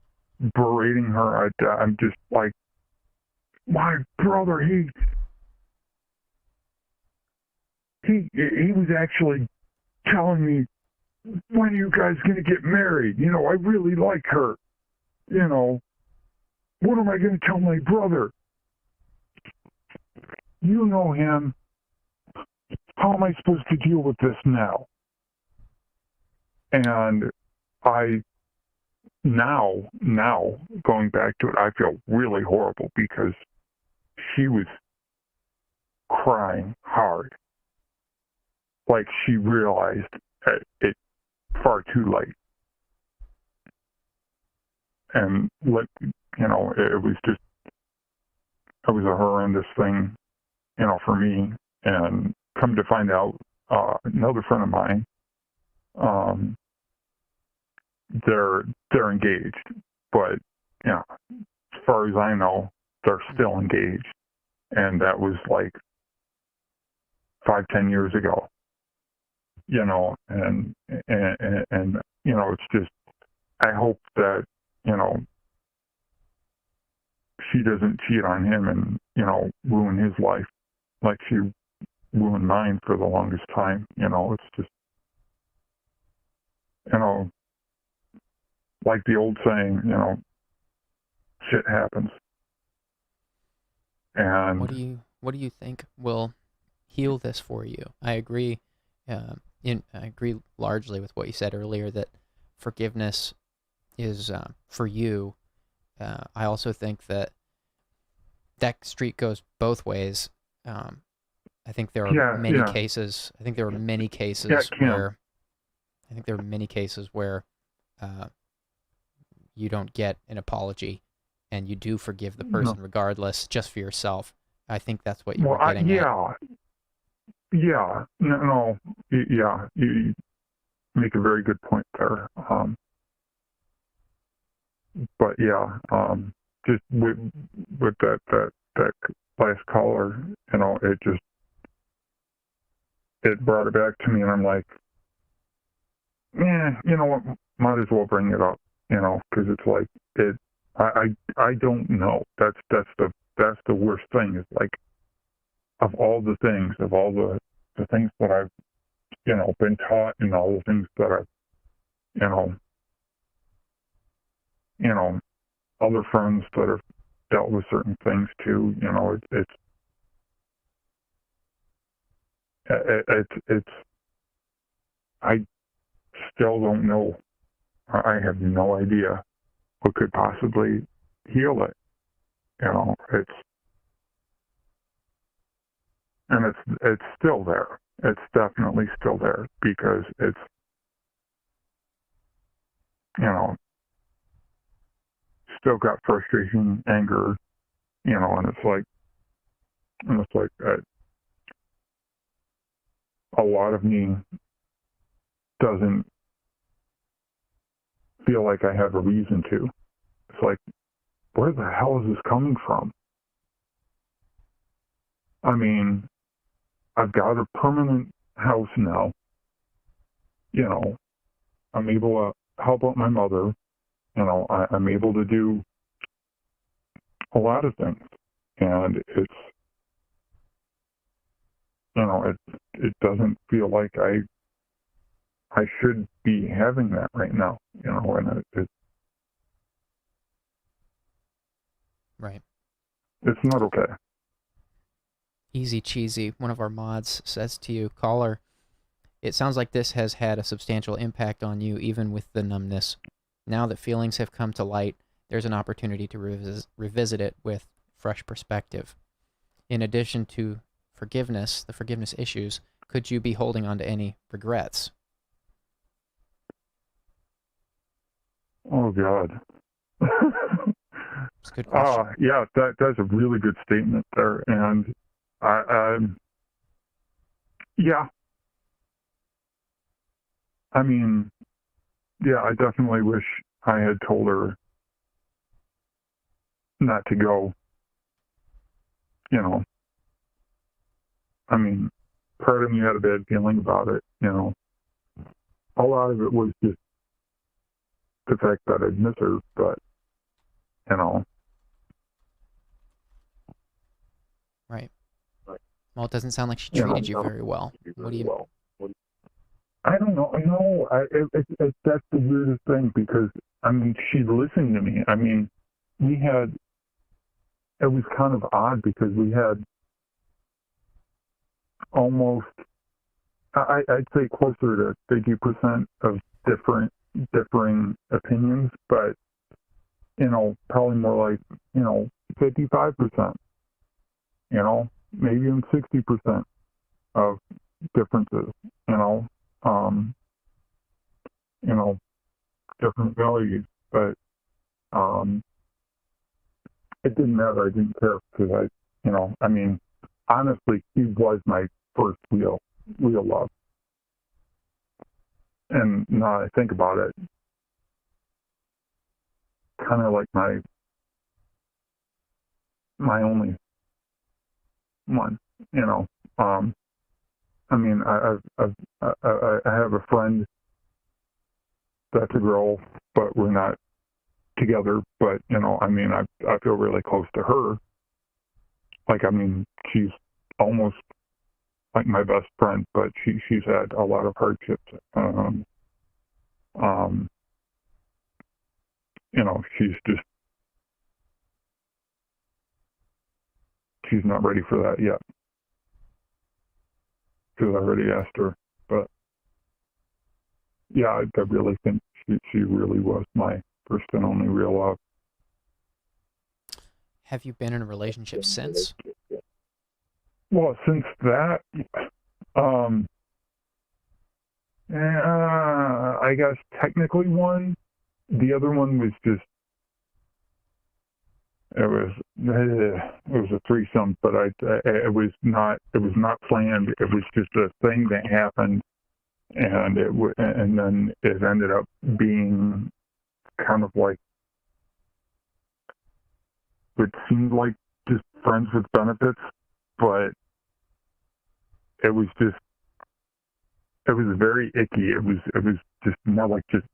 Speaker 5: berating her. I'm just like, my brother, he was actually telling me, when are you guys going to get married? You know, I really like her. You know, what am I going to tell my brother? you know him. How am I supposed to deal with this now? And now going back to it, I feel really horrible because she was crying hard. Like she realized it far too late. And like, it was a horrendous thing, for me. And come to find out, another friend of mine, they're engaged, but as far as I know, they're still engaged, and that was like 5-10 years ago. And it's just, I hope that she doesn't cheat on him and ruin his life like she ruined mine for the longest time. It's just like the old saying, shit happens. And
Speaker 1: what do you think will heal this for you? I agree. I agree largely with what you said earlier, that forgiveness is for you. I also think that street goes both ways. I think there are many cases. I think there are many cases where you don't get an apology, and you do forgive the person regardless, just for yourself. I think that's what you were getting at.
Speaker 5: Yeah, you make a very good point there. But yeah, just with that last caller, it brought it back to me, and I'm like, you know what, might as well bring it up, because it's like I don't know. That's the worst thing, is like, of all the things that I've been taught, and all the things that I've other friends that have dealt with certain things too, it's I still don't know. I have no idea what could possibly heal it. It's still there. It's definitely still there, because it's still got frustration, anger, and it's like a lot of me doesn't feel like I have a reason to. It's like, where the hell is this coming from? I mean, I've got a permanent house now. I'm able to help out my mother. I'm able to do a lot of things, and it's, it doesn't feel like I should be having that right now, and
Speaker 1: right.
Speaker 5: It's not okay.
Speaker 1: Easy Cheesy, one of our mods, says to you, caller, it sounds like this has had a substantial impact on you, even with the numbness. Now that feelings have come to light, there's an opportunity to revisit it with fresh perspective. In addition to the forgiveness issues, could you be holding on to any regrets?
Speaker 5: Oh, God.
Speaker 1: It's a good question.
Speaker 5: Yeah, that's a really good statement there. And yeah. I mean, yeah, I definitely wish I had told her not to go. I mean, part of me had a bad feeling about it. A lot of it was just the fact that I'd miss her, but
Speaker 1: Right. Well, it doesn't sound like she treated you very well. What do you?
Speaker 5: I don't know. No, that's the weirdest thing, because I mean, she listened to me. I mean, it was kind of odd, because we had almost, I'd say closer to 50% of differing opinions, but, probably more like, 55%, maybe even 60% of differences, um, different values, but, it didn't matter. I didn't care because honestly, he was my first real love. And now I think about it, kind of like my only one, I have a friend that's a girl, but we're not together, but, I feel really close to her. She's almost like my best friend, but she's had a lot of hardships. She's not ready for that yet. Because I already asked her, but yeah, I really think she really was my first and only real love.
Speaker 1: Have you been in a relationship since?
Speaker 5: Well, since that, I guess technically one. The other one was just, it was a threesome, but it was not planned. It was just a thing that happened, and and then it ended up being kind of like, it seemed like just friends with benefits, but it was very icky. It was just more like just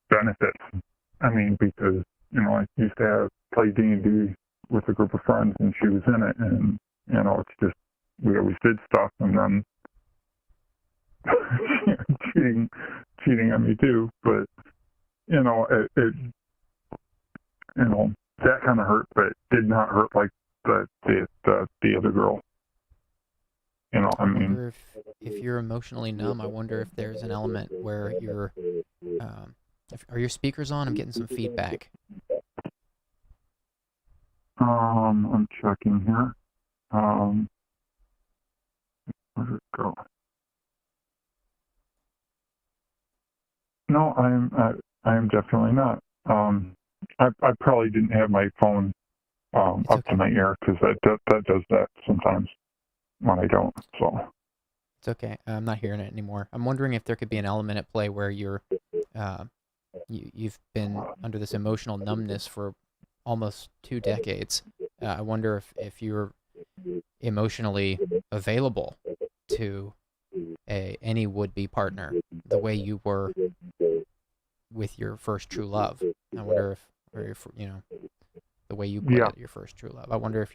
Speaker 5: benefits. Because, I used to play D&D with a group of friends, and she was in it, and, it's just, we always did stuff, and then cheating on me too, but, that kind of hurt, but did not hurt like the other girl.
Speaker 1: I wonder if you're emotionally numb. I wonder if there's an element where you're. Are your speakers on? I'm getting some feedback.
Speaker 5: I'm checking here. Where'd it go? No, I'm definitely not. I probably didn't have my phone up
Speaker 1: okay.
Speaker 5: to my ear, because that does that sometimes when I don't. So
Speaker 1: It's okay. I'm not hearing it anymore. I'm wondering if there could be an element at play where you've been under this emotional numbness for almost 2 decades. I wonder if you're emotionally available to any would-be partner the way you were with your first true love. I wonder if the way you put it, your first true love. I wonder if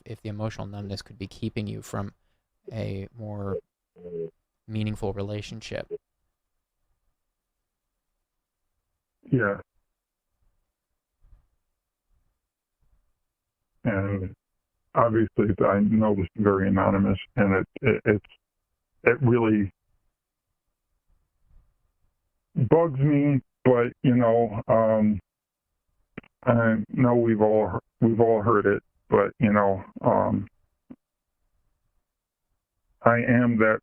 Speaker 1: the emotional numbness could be keeping you from a more meaningful relationship.
Speaker 5: Yeah. And obviously, I know this is very anonymous, and it really bugs me. But I know we've all heard it. But I am that,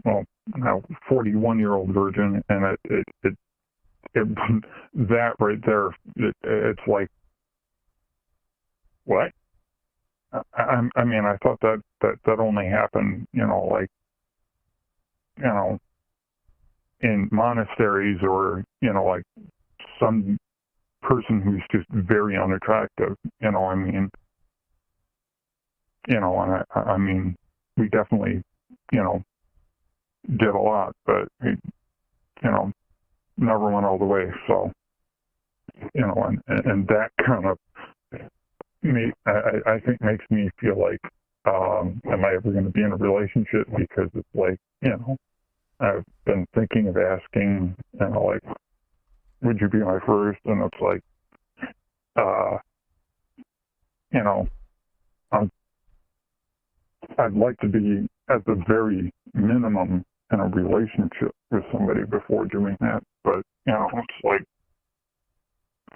Speaker 5: well, now 41-year-old virgin, and it that right there, it's like, what? I thought that only happened, in monasteries, or, like some person who's just very unattractive, and we definitely, did a lot, but, never went all the way. So, and that kind of, I think makes me feel like, am I ever going to be in a relationship? Because it's like, I've been thinking of asking, like, would you be my first? And it's like, I'd like to be at the very minimum in a relationship with somebody before doing that. But, you know, it's like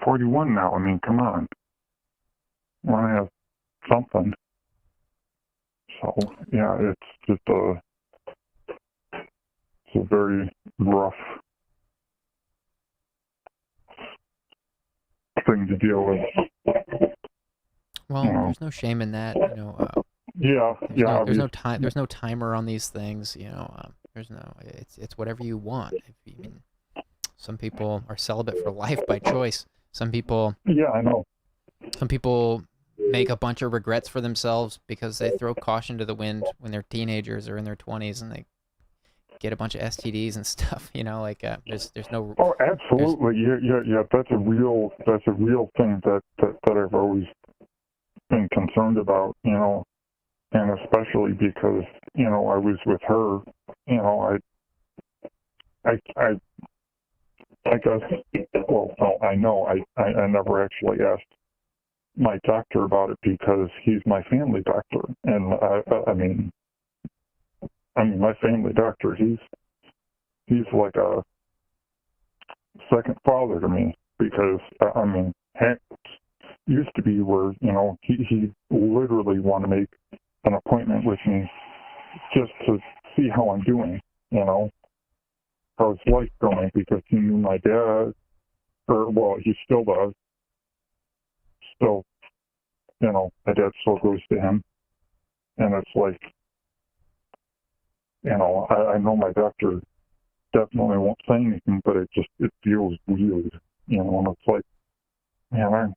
Speaker 5: 41 now. I mean, come on. I want to have something. So, yeah, it's just it's a very rough thing to deal with.
Speaker 1: Well, there's no shame in that, you know. There's no time. There's no timer on these things, you know. There's no. It's whatever you want. Some people are celibate for life by choice. Some people.
Speaker 5: Yeah, I know.
Speaker 1: Some people make a bunch of regrets for themselves because they throw caution to the wind when they're teenagers or in their 20s and they get a bunch of STDs and stuff. You know, like there's no.
Speaker 5: Oh, absolutely. Yeah. That's a real thing that I've always been concerned about. You know. And especially because, you know, I was with her, you know, I guess, well, I know I never actually asked my doctor about it because he's my family doctor. And I mean, my family doctor, he's like a second father to me because, I mean, it used to be where, you know, he literally want to make an appointment with me just to see how I'm doing, you know, how's life going, because he knew my dad, or, well, he still does. Still, you know, my dad still goes to him. And it's like, you know, I know my doctor definitely won't say anything, but it feels weird, you know, and it's like, man,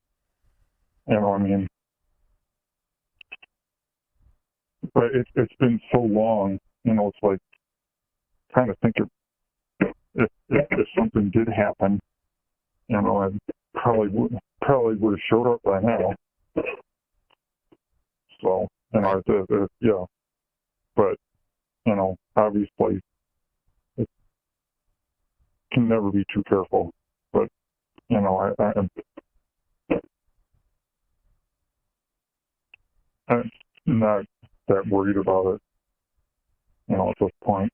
Speaker 5: you know, I mean, but it's been so long, you know, it's like, kind of think if something did happen, you know, I probably would have showed up by now. So, you know, yeah. But, you know, obviously, it can never be too careful. But, you know, I'm not that worried about it, you know, at this point.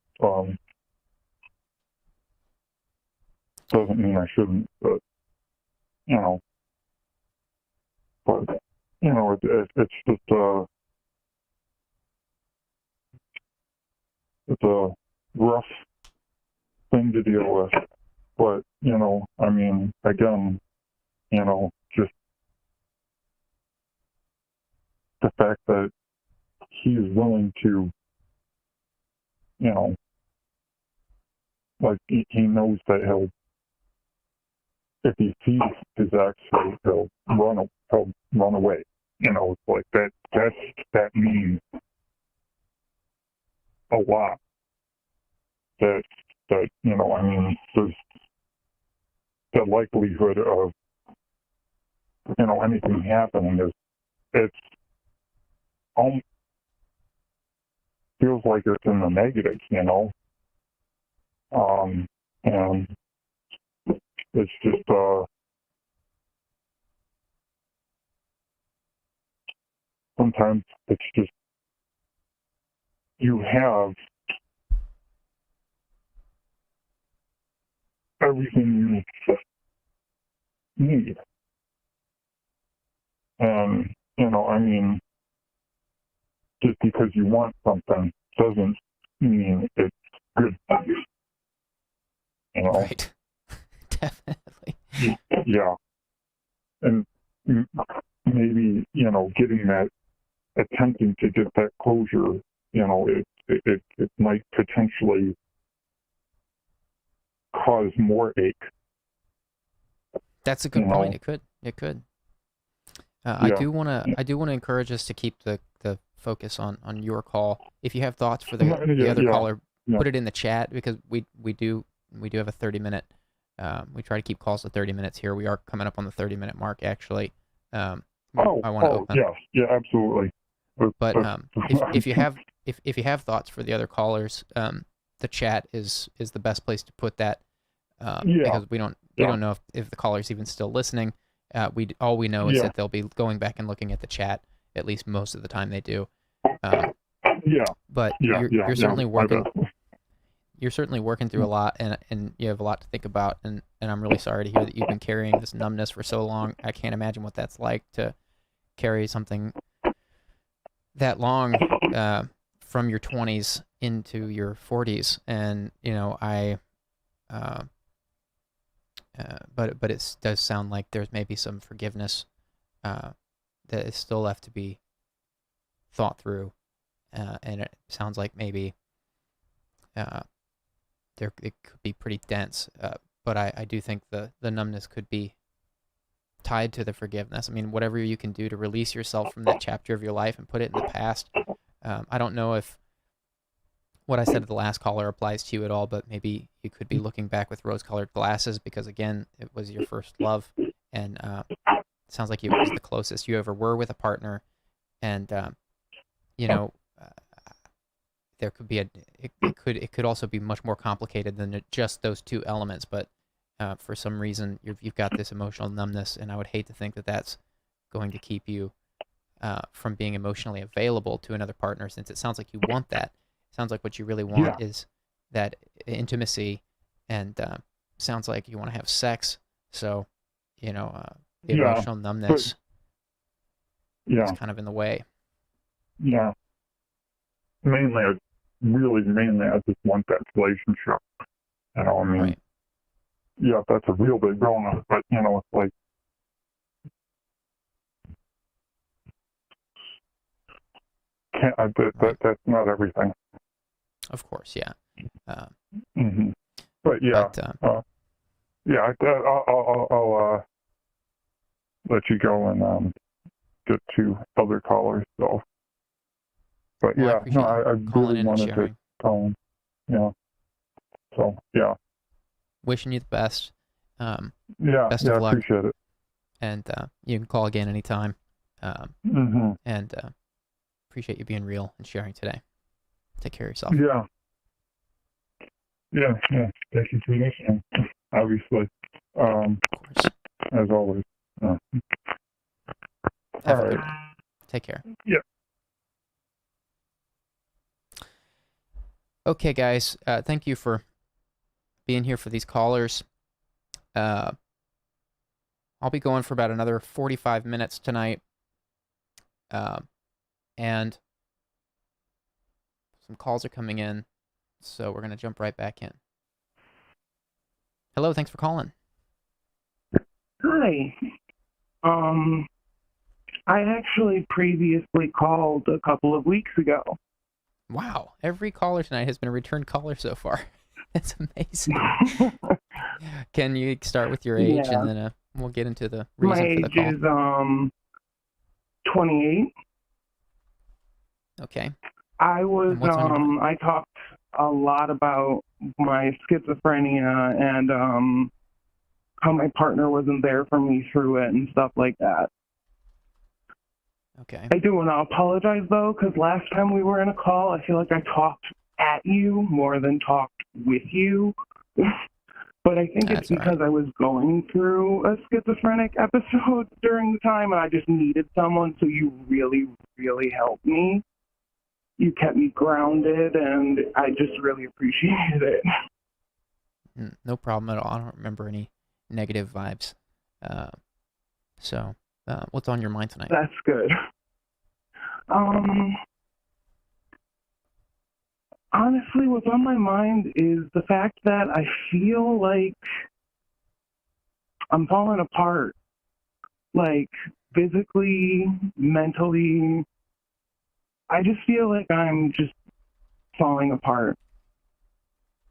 Speaker 5: Doesn't mean I shouldn't, but, you know, it's just, it's a rough thing to deal with. But, you know, I mean, again, you know, just the fact that he's willing to, you know, like he knows that if he sees his ex, he'll run away. You know, it's like that means a lot. That you know, I mean, there's the likelihood of, you know, anything happening it's feels like it's in the negatives, you know. And it's just sometimes it's just you have everything you need. And, you know, I mean, just because you want something doesn't mean it's good for you. You know?
Speaker 1: Right. Definitely.
Speaker 5: Yeah. And maybe, you know, attempting to get that closure, you know, it might potentially cause more ache.
Speaker 1: That's a good point. It could.
Speaker 5: Yeah.
Speaker 1: I do want to encourage us to keep the focus on your call. If you have thoughts for the other caller, put it in the chat, because we do have a 30-minute. We try to keep calls to 30 minutes here. We are coming up on the 30-minute mark, actually. I want to open.
Speaker 5: Yeah, absolutely.
Speaker 1: But if you have thoughts for the other callers, the chat is the best place to put that. Because we don't know if the caller's even still listening. All we know is that they'll be going back and looking at the chat. At least most of the time they do.
Speaker 5: Yeah.
Speaker 1: But
Speaker 5: Yeah.
Speaker 1: you're certainly working.
Speaker 5: I bet.
Speaker 1: You're certainly working through a lot, and you have a lot to think about. And I'm really sorry to hear that you've been carrying this numbness for so long. I can't imagine what that's like to carry something that long from your 20s into your 40s. And but it does sound like there's maybe some forgiveness that is still left to be thought through, and it sounds like maybe it could be pretty dense. But I do think the numbness could be tied to the forgiveness. I mean, whatever you can do to release yourself from that chapter of your life and put it in the past. I don't know if what I said to the last caller applies to you at all, but maybe you could be looking back with rose-colored glasses because, again, it was your first love, and it sounds like it was the closest you ever were with a partner, and there could be it could also be much more complicated than just those two elements, but for some reason you've got this emotional numbness, and I would hate to think that that's going to keep you from being emotionally available to another partner, since it sounds like you want that. It sounds like what you really want is that intimacy, and sounds like you want to have sex. So, the emotional numbness is kind of in the way.
Speaker 5: Yeah. Mainly, I just want that relationship. I mean,
Speaker 1: right.
Speaker 5: Yeah, that's a real big bonus, but, it's like, that's not everything.
Speaker 1: Of course, yeah.
Speaker 5: Mm-hmm. But yeah, I'll let you go and get to other callers. So, but
Speaker 1: Well,
Speaker 5: yeah,
Speaker 1: I
Speaker 5: I really wanted
Speaker 1: sharing.
Speaker 5: to call him. Yeah. So yeah.
Speaker 1: Wishing you the best.
Speaker 5: Best
Speaker 1: of luck.
Speaker 5: Appreciate it.
Speaker 1: And you can call again anytime. And appreciate you being real and sharing today. Take care of yourself.
Speaker 5: Yeah. Thank you for listening. Obviously,
Speaker 1: of course.
Speaker 5: As always.
Speaker 1: Have
Speaker 5: All
Speaker 1: a good
Speaker 5: right.
Speaker 1: one. Take care.
Speaker 5: Yeah.
Speaker 1: Okay, guys. Thank you for being here for these callers. I'll be going for about another 45 minutes tonight. And some calls are coming in, so we're going to jump right back in. Hello, thanks for calling.
Speaker 3: Hi. I actually previously called a couple of weeks ago.
Speaker 1: Wow, every caller tonight has been a return caller so far. That's amazing. Can you start with your age, and then we'll get into the reason for the call?
Speaker 3: My age is 28.
Speaker 1: Okay.
Speaker 3: I was I talked a lot about my schizophrenia and how my partner wasn't there for me through it and stuff like that.
Speaker 1: Okay.
Speaker 3: I do want to apologize though, because last time we were in a call, I feel like I talked at you more than talked with you. But I think it's because I was going through a schizophrenic episode during the time, and I just needed someone, so you really, really helped me. You kept me grounded, and I just really appreciated it.
Speaker 1: No problem at all. I don't remember any negative vibes. So, what's on your mind tonight?
Speaker 3: That's good. Honestly, what's on my mind is the fact that I feel like I'm falling apart. Like, physically, mentally. I just feel like I'm just falling apart.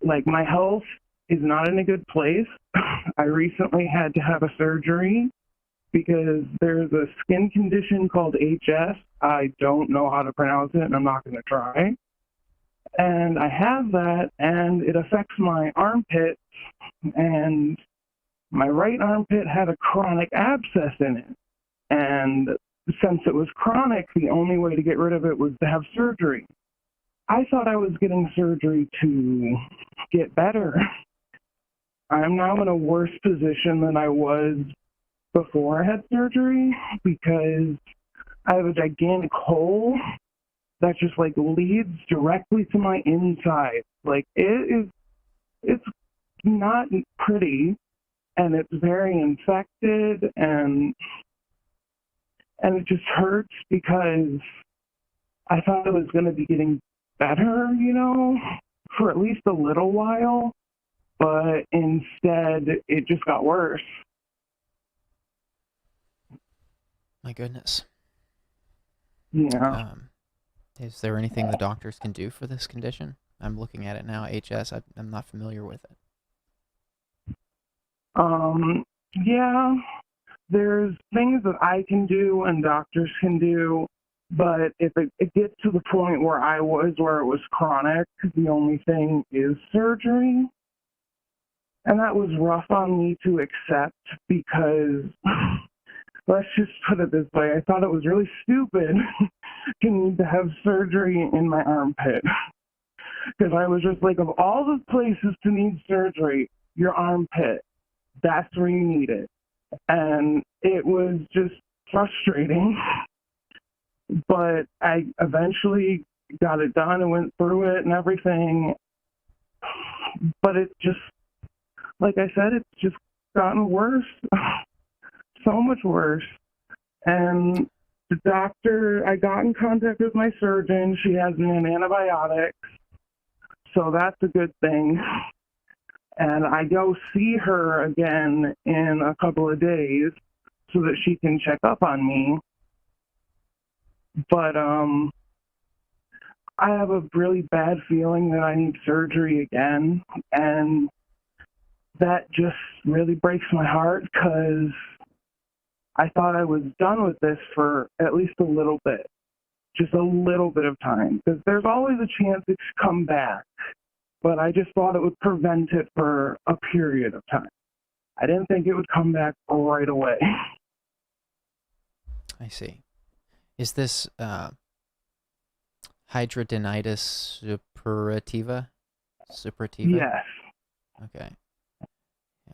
Speaker 3: Like, my health is not in a good place. I recently had to have a surgery because there's a skin condition called HS. I don't know how to pronounce it, and I'm not going to try. And I have that, and it affects my armpit, and my right armpit had a chronic abscess in it. And since it was chronic, the only way to get rid of it was to have surgery. I thought I was getting surgery to get better. I'm now in a worse position than I was before I had surgery because I have a gigantic hole that just like leads directly to my inside. Like it's not pretty, and it's very infected, and it just hurts because I thought it was going to be getting better, for at least a little while, but instead it just got worse.
Speaker 1: My goodness.
Speaker 3: Yeah.
Speaker 1: Is there anything the doctors can do for this condition? I'm looking at it now, HS. I'm not familiar with it.
Speaker 3: Yeah, there's things that I can do and doctors can do, but if it gets to the point where it was chronic, the only thing is surgery. And that was rough on me to accept because, let's just put it this way, I thought it was really stupid to need to have surgery in my armpit. Because I was just like, of all the places to need surgery, your armpit, that's where you need it. And it was just frustrating. But I eventually got it done and went through it and everything. But it just, like I said, it's just gotten worse. So much worse. And the doctor, I got in contact with my surgeon. She has me on antibiotics. So that's a good thing. And I go see her again in a couple of days so that she can check up on me. But I have a really bad feeling that I need surgery again. And that just really breaks my heart because I thought I was done with this for at least a little bit. Just a little bit of time. Because there's always a chance it could come back. But I just thought it would prevent it for a period of time. I didn't think it would come back right away.
Speaker 1: I see. Is this hidradenitis suppurativa?
Speaker 3: Yes.
Speaker 1: Okay.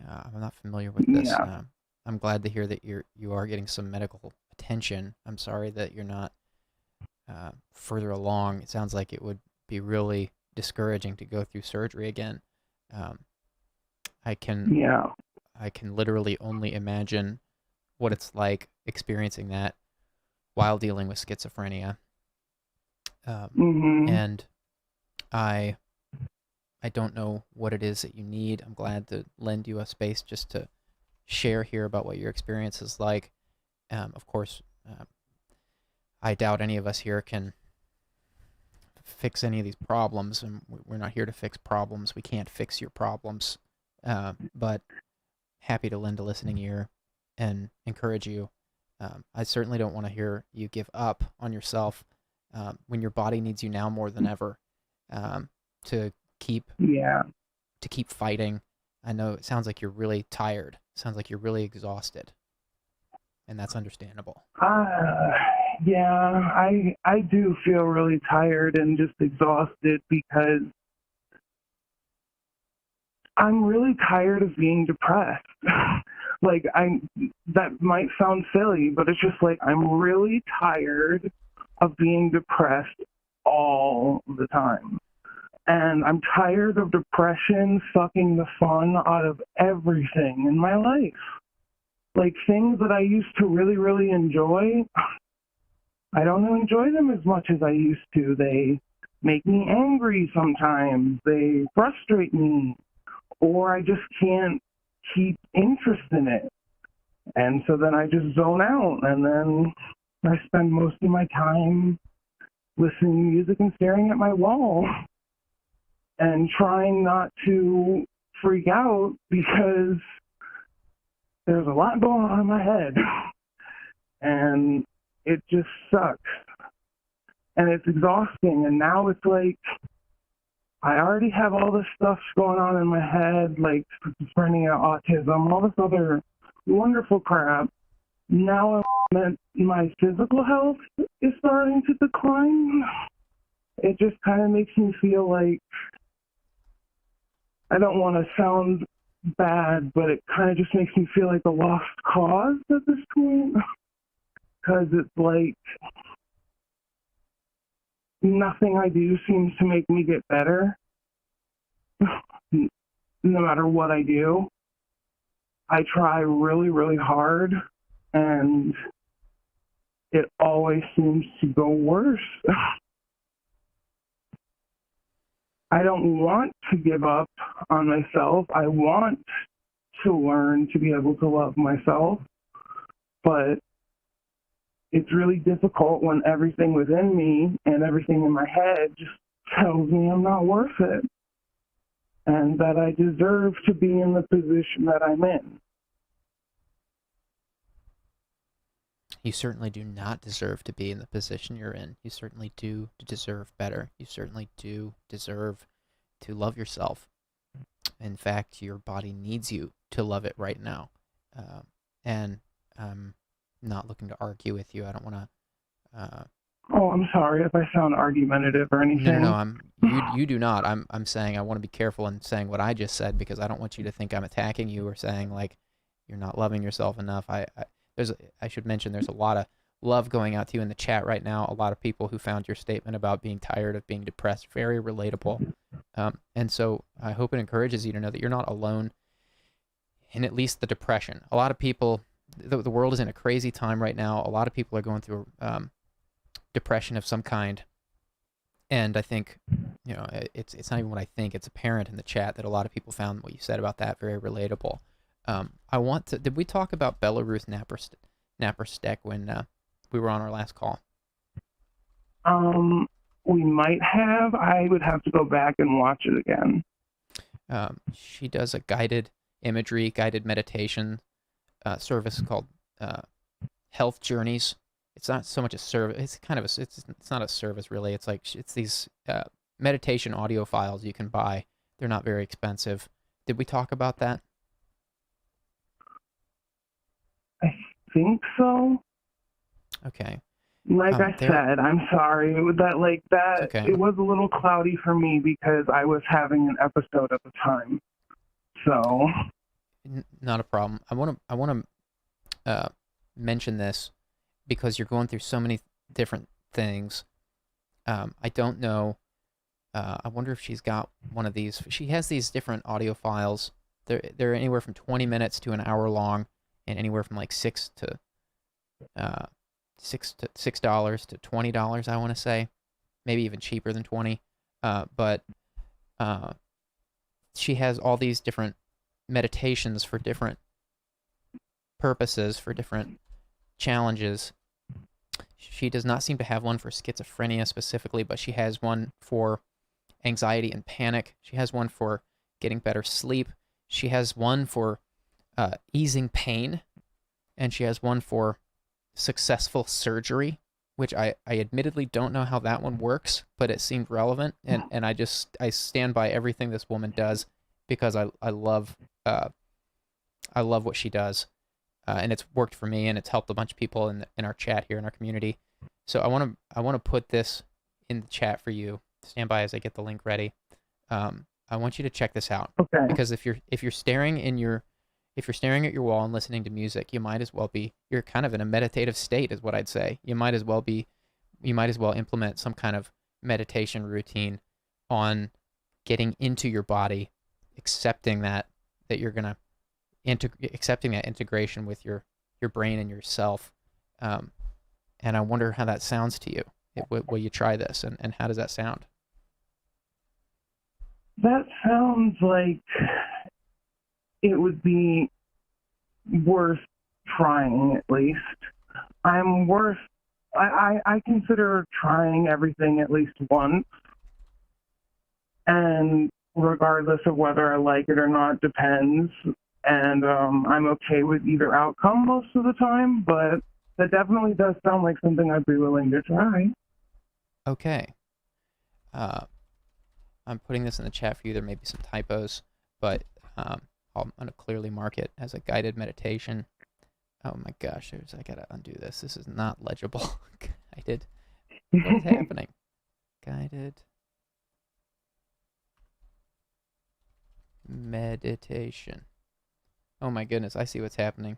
Speaker 1: Yeah, I'm not familiar with this.
Speaker 3: Yeah.
Speaker 1: I'm glad to hear that you are getting some medical attention. I'm sorry that you're not further along. It sounds like it would be really discouraging to go through surgery again. I can literally only imagine what it's like experiencing that while dealing with schizophrenia. And I don't know what it is that you need. I'm glad to lend you a space just to share here about what your experience is like. Of course, I doubt any of us here can fix any of these problems, and we're not here to fix problems. We can't fix your problems, but happy to lend a listening ear and encourage you. I certainly don't want to hear you give up on yourself when your body needs you now more than ever to keep fighting. I know it sounds like you're really tired. It sounds like you're really exhausted, and that's understandable.
Speaker 3: Yeah, I do feel really tired and just exhausted because I'm really tired of being depressed. That might sound silly, but it's just like I'm really tired of being depressed all the time. And I'm tired of depression sucking the fun out of everything in my life. Like things that I used to really, really enjoy, I don't enjoy them as much as I used to. They make me angry sometimes. They frustrate me. Or I just can't keep interest in it. And so then I just zone out. And then I spend most of my time listening to music and staring at my wall and trying not to freak out because there's a lot going on in my head. And it just sucks. And it's exhausting. And now it's like I already have all this stuff going on in my head, like schizophrenia, autism, all this other wonderful crap. Now my physical health is starting to decline. It just kind of makes me feel like, I don't want to sound bad, but it kind of just makes me feel like a lost cause at this point. Because it's like, nothing I do seems to make me get better. No matter what I do, I try really, really hard, and it always seems to go worse. I don't want to give up on myself. I want to learn to be able to love myself, but it's really difficult when everything within me and everything in my head just tells me I'm not worth it and that I deserve to be in the position that I'm in.
Speaker 1: You certainly do not deserve to be in the position you're in. You certainly do deserve better. You certainly do deserve to love yourself. In fact, your body needs you to love it right now. And I'm not looking to argue with you. I don't want to...
Speaker 3: Oh, I'm sorry if I sound argumentative or anything.
Speaker 1: No, you do not. I'm saying I want to be careful in saying what I just said because I don't want you to think I'm attacking you or saying like you're not loving yourself enough. I should mention there's a lot of love going out to you in the chat right now. A lot of people who found your statement about being tired of being depressed very relatable. And so I hope it encourages you to know that you're not alone in at least the depression. A lot of people, the world is in a crazy time right now. A lot of people are going through depression of some kind. And I think, you know, it's not even what I think. It's apparent in the chat that a lot of people found what you said about that very relatable. Did we talk about Belarus Naperstek when we were on our last call?
Speaker 3: We might have. I would have to go back and watch it again.
Speaker 1: She does a guided imagery, guided meditation service called Health Journeys. It's not so much a service. It's kind of it's not a service really. It's like it's these meditation audio files you can buy. They're not very expensive. Did we talk about that?
Speaker 3: I think so.
Speaker 1: Okay.
Speaker 3: Like I said, I'm sorry.
Speaker 1: Okay.
Speaker 3: It was a little cloudy for me because I was having an episode at the time. So.
Speaker 1: Not a problem. I want to mention this because you're going through so many different things. I don't know. I wonder if she's got one of these. She has these different audio files. They're anywhere from 20 minutes to an hour long, and anywhere from like $6 to $20. I want to say, maybe even cheaper than 20. But she has all these different meditations for different purposes, for different challenges. She does not seem to have one for schizophrenia specifically, but she has one for anxiety and panic. She has one for getting better sleep. She has one for easing pain, and she has one for successful surgery, which I admittedly don't know how that one works, but it seemed relevant, and I stand by everything this woman does because I love what she does, and it's worked for me, and it's helped a bunch of people in our chat here in our community. So I want to put this in the chat for you. Stand by as I get the link ready. I want you to check this out.
Speaker 3: Okay.
Speaker 1: Because if you're staring at your wall and listening to music, you're kind of in a meditative state, is what I'd say. You might as well implement some kind of meditation routine on getting into your body, accepting that you're gonna accepting that integration with your brain and yourself. And I wonder how that sounds to you. Will you try this, and how does that sound?
Speaker 3: That sounds like it would be worth trying at least. I consider trying everything at least once, and regardless of whether I like it or not depends, and I'm okay with either outcome most of the time, but that definitely does sound like something I'd be willing to try.
Speaker 1: Okay. I'm putting this in the chat for you. There may be some typos, but I'm going to clearly mark it as a guided meditation. Oh my gosh, I got to undo this. This is not legible. Guided. What is happening? Guided meditation. Oh my goodness, I see what's happening.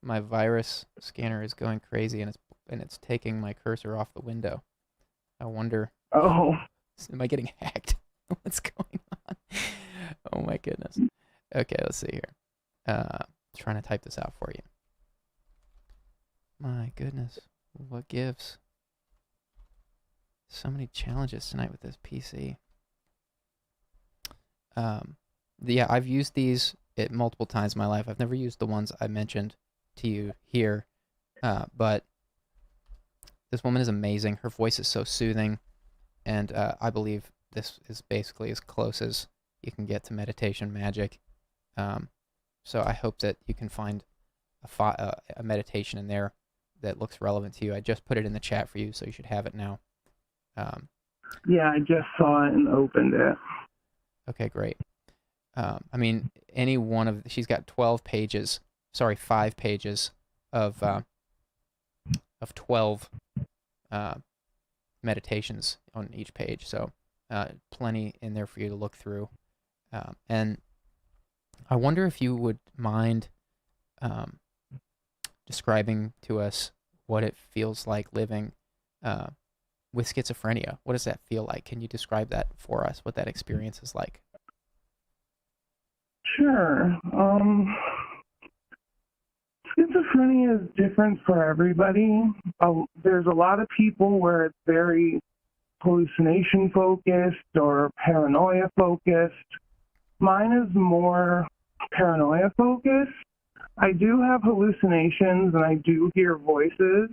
Speaker 1: My virus scanner is going crazy, and it's taking my cursor off the window. I wonder,
Speaker 3: Oh,
Speaker 1: am I getting hacked? What's going on? Oh my goodness. Okay, let's see here. Trying to type this out for you. My goodness, what gives? So many challenges tonight with this PC. Yeah, I've used these multiple times in my life. I've never used the ones I mentioned to you here, but this woman is amazing. Her voice is so soothing, and I believe this is basically as close as you can get to meditation magic. So I hope that you can find a meditation in there that looks relevant to you. I just put it in the chat for you, so you should have it now.
Speaker 3: yeah, I just saw it and opened it.
Speaker 1: Okay, great. I mean, any one of she's got 5 pages of 12 meditations on each page. So plenty in there for you to look through. And I wonder if you would mind describing to us what it feels like living with schizophrenia. What does that feel like? Can you describe that for us, what that experience is like?
Speaker 3: Sure. Schizophrenia is different for everybody. There's a lot of people where it's very hallucination focused or paranoia focused. Mine is more paranoia focused. I do have hallucinations and I do hear voices,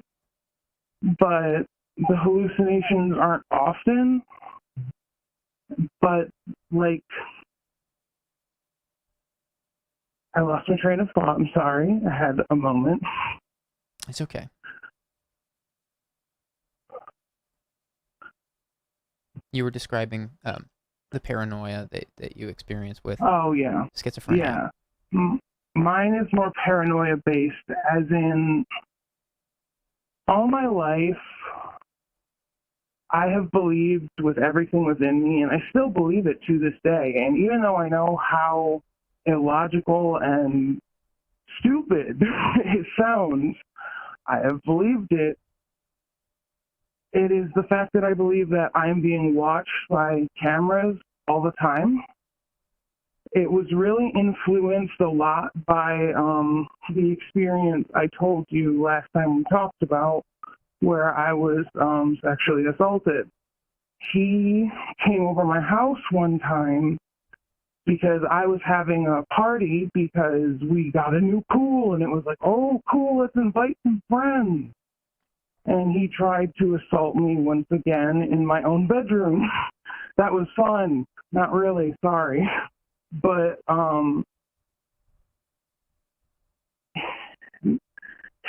Speaker 3: but the hallucinations aren't often. But like, I lost my train of thought. I'm sorry. I had a moment.
Speaker 1: It's okay. You were describing the paranoia that you experience with schizophrenia.
Speaker 3: Yeah. Mine is more paranoia based, as in all my life I have believed with everything within me, and I still believe it to this day. And even though I know how illogical and stupid it sounds, I have believed it. It is the fact that I believe that I'm being watched by cameras all the time. It was really influenced a lot by the experience I told you last time we talked about, where I was sexually assaulted. He came over my house one time because I was having a party because we got a new pool, and it was like, oh, cool, let's invite some friends. And he tried to assault me once again in my own bedroom. That was fun. Not really, sorry. But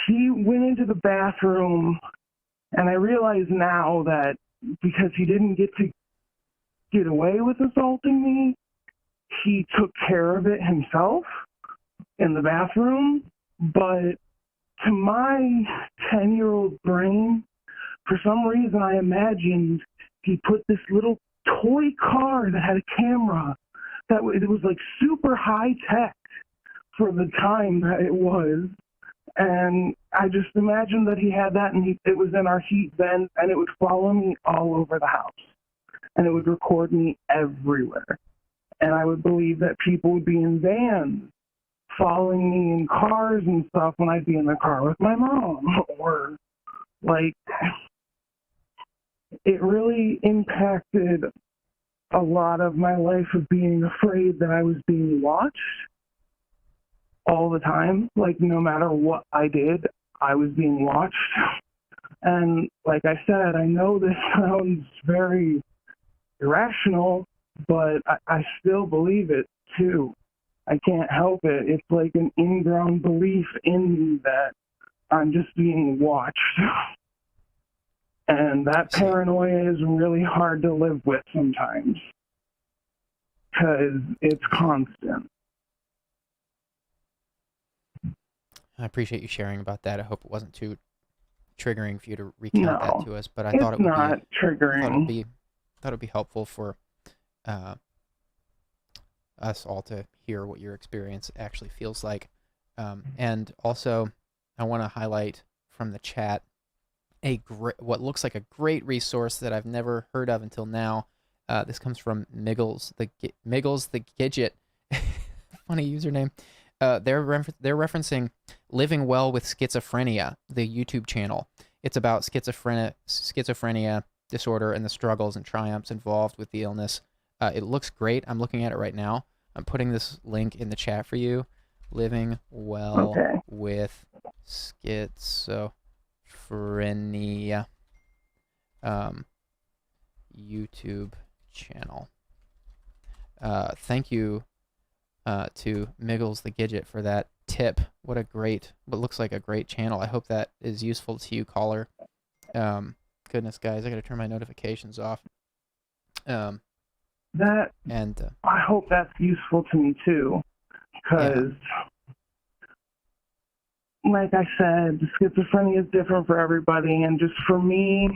Speaker 3: he went into the bathroom, and I realize now that because he didn't get to get away with assaulting me, he took care of it himself in the bathroom. But to my 10-year-old brain, for some reason I imagined he put this little toy car that had a camera that it was like super high tech for the time that it was. And I just imagined that he had that, and it was in our heat vent, and it would follow me all over the house. And it would record me everywhere. And I would believe that people would be in vans following me in cars and stuff when I'd be in the car with my mom. Or, like, it really impacted a lot of my life of being afraid that I was being watched all the time. Like, no matter what I did, I was being watched. And like I said, I know this sounds very irrational, but I still believe it too. I can't help it. It's like an inground belief in me that I'm just being watched. And that paranoia is really hard to live with sometimes because it's constant.
Speaker 1: I appreciate you sharing about that. I hope it wasn't too triggering for you to recount that to us, but I thought it would
Speaker 3: not triggering.
Speaker 1: Thought it would be helpful for us all to hear what your experience actually feels like. And also, I want to highlight from the chat what looks like a great resource that I've never heard of until now. This comes from Miggles the Gidget. Funny username. They're referencing Living Well with Schizophrenia, the YouTube channel. It's about schizophrenia disorder and the struggles and triumphs involved with the illness. It looks great. I'm looking at it right now. I'm putting this link in the chat for you. Living Well with Schizophrenia YouTube channel. Thank you to Miggles the Gidget for that tip. What looks like a great channel. I hope that is useful to you, caller. Goodness, guys, I gotta turn my notifications off.
Speaker 3: I hope that's useful to me too, because, like I said, schizophrenia is different for everybody, and just for me,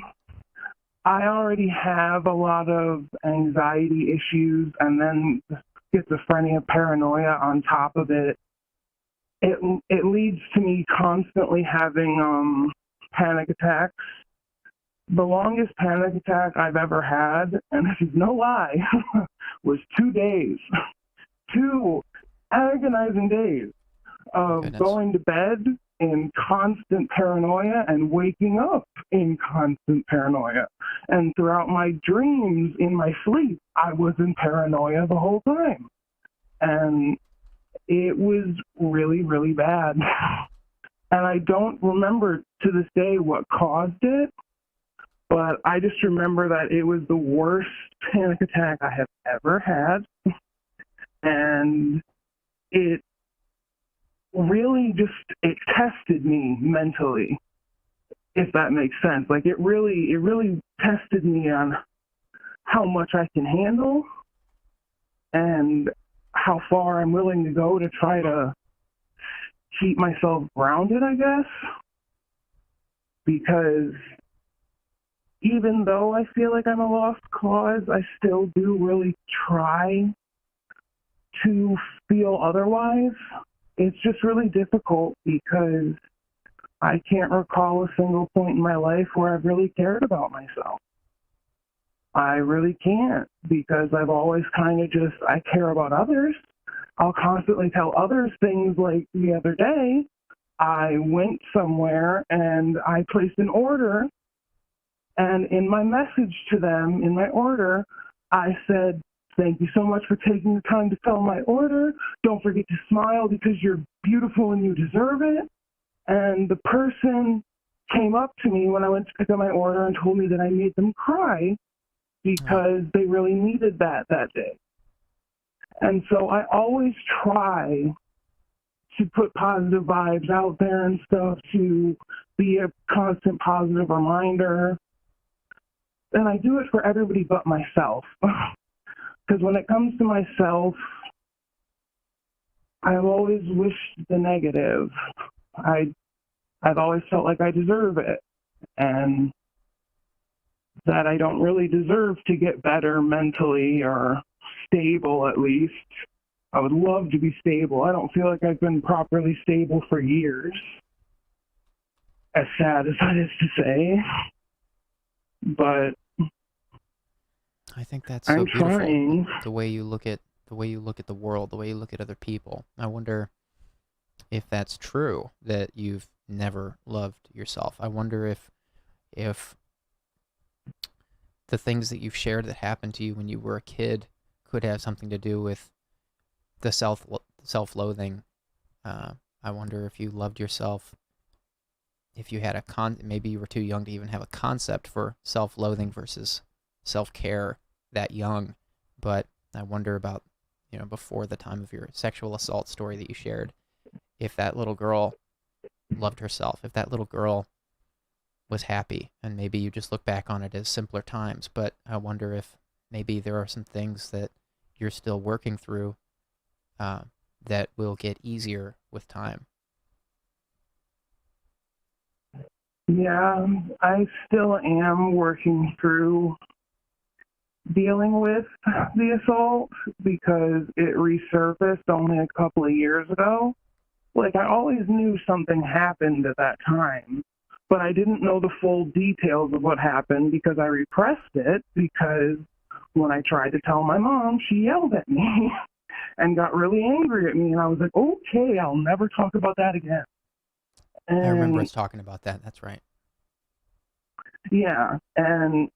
Speaker 3: I already have a lot of anxiety issues, and then the schizophrenia, paranoia on top of it. It leads to me constantly having panic attacks. The longest panic attack I've ever had, and this is no lie, was 2 days. 2 agonizing days of going to bed in constant paranoia and waking up in constant paranoia. And throughout my dreams, in my sleep, I was in paranoia the whole time. And it was really, really bad. And I don't remember to this day what caused it, but I just remember that it was the worst panic attack I have ever had. And it really it tested me mentally, if that makes sense. Like it really tested me on how much I can handle and how far I'm willing to go to try to keep myself grounded, I guess. Because even though I feel like I'm a lost cause, I still do really try to feel otherwise. It's just really difficult because I can't recall a single point in my life where I've really cared about myself. I really can't, because I've always kind of I care about others. I'll constantly tell others things. Like the other day, I went somewhere and I placed an order, and in my message to them, in my order, I said, "Thank you so much for taking the time to fill my order. Don't forget to smile because you're beautiful and you deserve it." And the person came up to me when I went to pick up my order and told me that I made them cry because they really needed that day. And so I always try to put positive vibes out there and stuff, to be a constant positive reminder. And I do it for everybody but myself. Because when it comes to myself, I've always wished the negative. I've always felt like I deserve it, and that I don't really deserve to get better mentally, or stable at least. I would love to be stable. I don't feel like I've been properly stable for years, as sad as that is to say. But
Speaker 1: I think that's so beautiful.
Speaker 3: Trying.
Speaker 1: The way you look at the world, the way you look at other people. I wonder if that's true, that you've never loved yourself. I wonder if the things that you've shared that happened to you when you were a kid could have something to do with the self-loathing. I wonder if you loved yourself, if you had maybe you were too young to even have a concept for self-loathing versus self-care that young. But I wonder about, before the time of your sexual assault story that you shared, if that little girl loved herself, if that little girl was happy, and maybe you just look back on it as simpler times. But I wonder if maybe there are some things that you're still working through that will get easier with time.
Speaker 3: Yeah, I still am working through dealing with the assault, because it resurfaced only a couple of years ago. Like, I always knew something happened at that time, but I didn't know the full details of what happened because I repressed it, because when I tried to tell my mom, she yelled at me and got really angry at me. And I was like, okay, I'll never talk about that again. And
Speaker 1: I remember us talking about that. That's right.
Speaker 3: yeah, and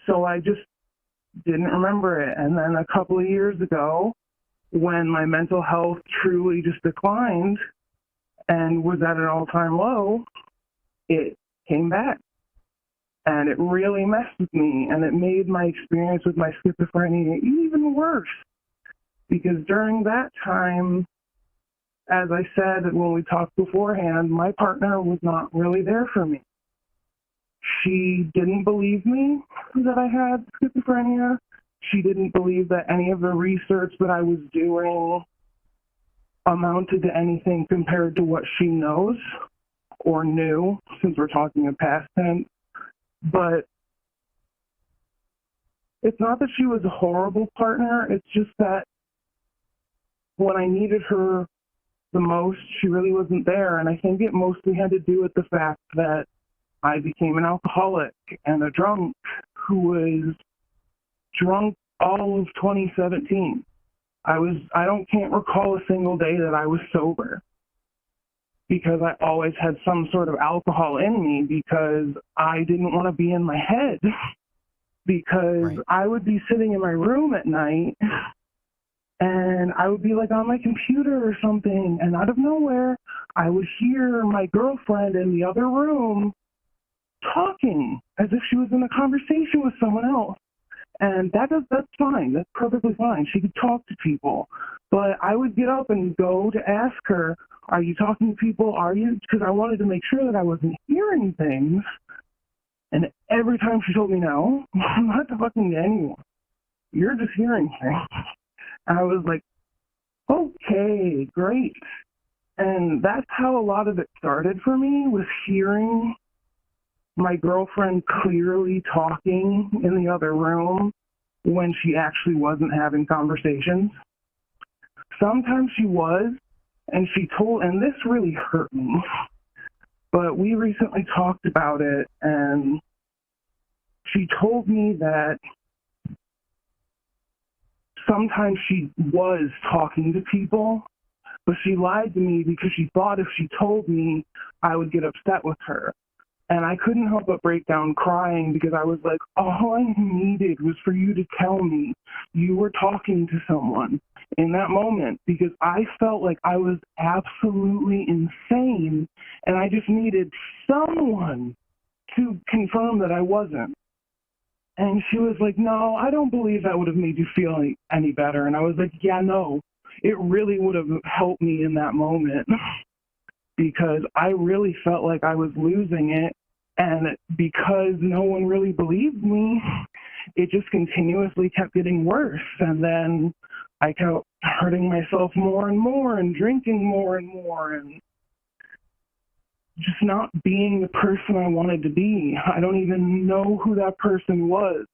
Speaker 3: so I just didn't remember it. And then a couple of years ago, when my mental health truly just declined and was at an all-time low, it came back. And it really messed with me, and it made my experience with my schizophrenia even worse. Because during that time, as I said when we talked beforehand, my partner was not really there for me. She didn't believe me that I had schizophrenia. She didn't believe that any of the research that I was doing amounted to anything compared to what she knows or knew, since we're talking in past tense. But it's not that she was a horrible partner. It's just that when I needed her the most, she really wasn't there. And I think it mostly had to do with the fact that I became an alcoholic and a drunk who was drunk all of 2017. Can't recall a single day that I was sober, because I always had some sort of alcohol in me, because I didn't want to be in my head, because
Speaker 1: Right.
Speaker 3: I would be sitting in my room at night and I would be like on my computer or something, and out of nowhere I would hear my girlfriend in the other room talking as if she was in a conversation with someone else. And that's fine. That's perfectly fine. She could talk to people. But I would get up and go to ask her, are you talking to people? Are you? Because I wanted to make sure that I wasn't hearing things. And every time she told me, no, I'm not talking to anyone. You're just hearing things. And I was like, okay, great. And that's how a lot of it started for me, was hearing my girlfriend clearly talking in the other room when she actually wasn't having conversations. Sometimes she was, and and this really hurt me, but we recently talked about it, and she told me that sometimes she was talking to people, but she lied to me because she thought if she told me, I would get upset with her. And I couldn't help but break down crying, because I was like, all I needed was for you to tell me you were talking to someone in that moment, because I felt like I was absolutely insane, and I just needed someone to confirm that I wasn't. And she was like, no, I don't believe that would have made you feel any better. And I was like, yeah, no, it really would have helped me in that moment. Because I really felt like I was losing it, and because no one really believed me, it just continuously kept getting worse. And then I kept hurting myself more and more, and drinking more and more, and just not being the person I wanted to be. I don't even know who that person was.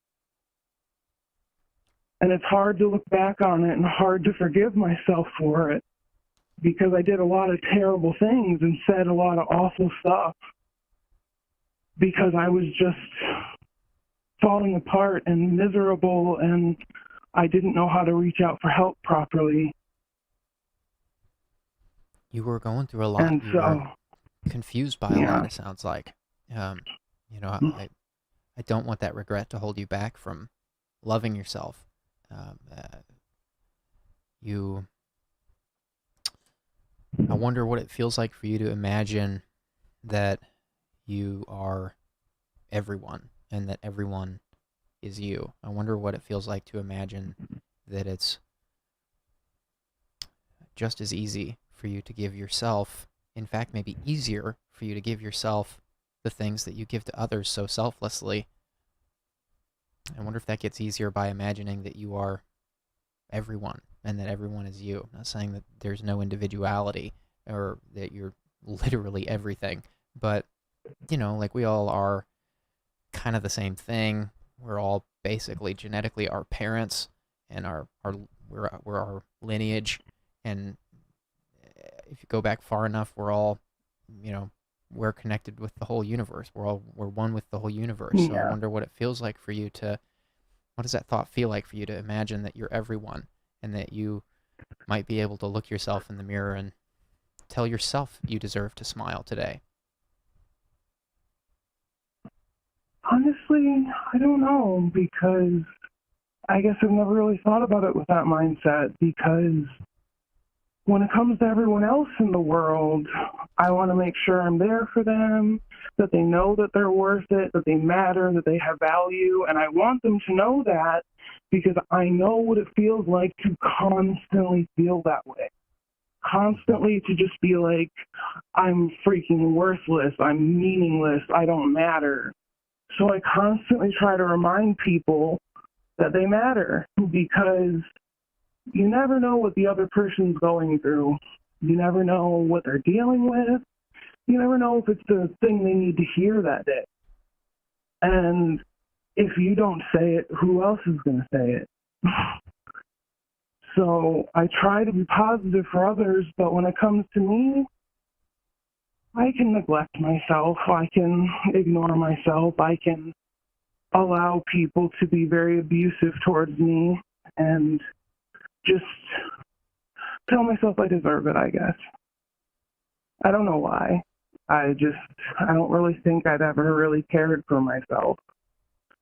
Speaker 3: And it's hard to look back on it, and hard to forgive myself for it, because I did a lot of terrible things and said a lot of awful stuff, because I was just falling apart and miserable, and I didn't know how to reach out for help properly.
Speaker 1: You were going through a lot.
Speaker 3: And
Speaker 1: You
Speaker 3: so,
Speaker 1: were confused by a
Speaker 3: yeah.
Speaker 1: lot, it sounds like. I don't want that regret to hold you back from loving yourself. I wonder what it feels like for you to imagine that you are everyone and that everyone is you. I wonder what it feels like to imagine that it's just as easy for you to give yourself, in fact, maybe easier for you to give yourself the things that you give to others so selflessly. I wonder if that gets easier by imagining that you are everyone and that everyone is you. I'm not saying that there's no individuality or that you're literally everything, but like we all are kind of the same thing. We're all basically genetically our parents, and we're our lineage. And if you go back far enough, we're all, we're connected with the whole universe. We're one with the whole universe. So I
Speaker 6: Yeah.
Speaker 1: wonder what it feels like for you to, what does that thought feel like for you to imagine that you're everyone and that you might be able to look yourself in the mirror and tell yourself you deserve to smile today?
Speaker 6: Honestly, I don't know, because I guess I've never really thought about it with that mindset, because when it comes to everyone else in the world, I want to make sure I'm there for them, that they know that they're worth it, that they matter, that they have value, and I want them to know that because I know what it feels like to constantly feel that way. Constantly to just be like, I'm freaking worthless, I'm meaningless, I don't matter. So I constantly try to remind people that they matter, because you never know what the other person's going through. You never know what they're dealing with. You never know if it's the thing they need to hear that day. And if you don't say it, who else is going to say it? So I try to be positive for others, but when it comes to me, I can neglect myself. I can ignore myself. I can allow people to be very abusive towards me and just tell myself I deserve it, I guess. I don't know why. I don't really think I've ever really cared for myself.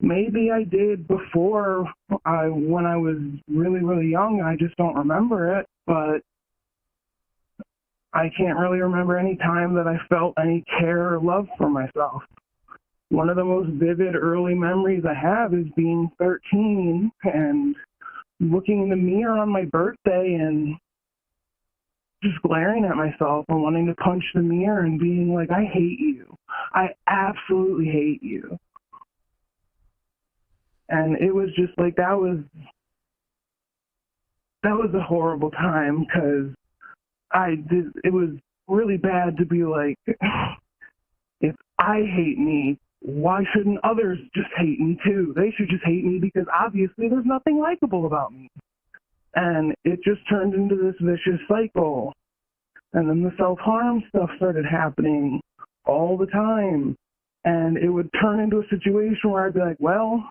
Speaker 6: Maybe I did before, when I was really, really young. I just don't remember it, but I can't really remember any time that I felt any care or love for myself. One of the most vivid early memories I have is being 13 and looking in the mirror on my birthday and just glaring at myself and wanting to punch the mirror and being like, I hate you. I absolutely hate you. And it was just like, that was a horrible time, because it was really bad to be like, if I hate me, why shouldn't others just hate me too? They should just hate me because obviously there's nothing likable about me. And it just turned into this vicious cycle. And then the self-harm stuff started happening all the time. And it would turn into a situation where I'd be like, well,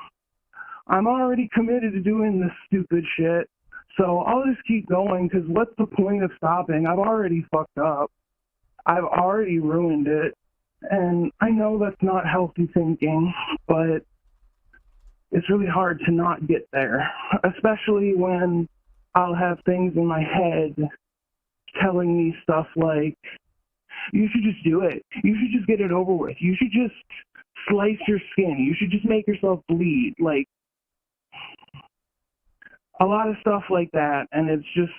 Speaker 6: I'm already committed to doing this stupid shit, so I'll just keep going, because what's the point of stopping? I've already fucked up. I've already ruined it. And I know that's not healthy thinking, but it's really hard to not get there, especially when I'll have things in my head telling me stuff like, you should just do it. You should just get it over with. You should just slice your skin. You should just make yourself bleed. Like, a lot of stuff like that. And it's just,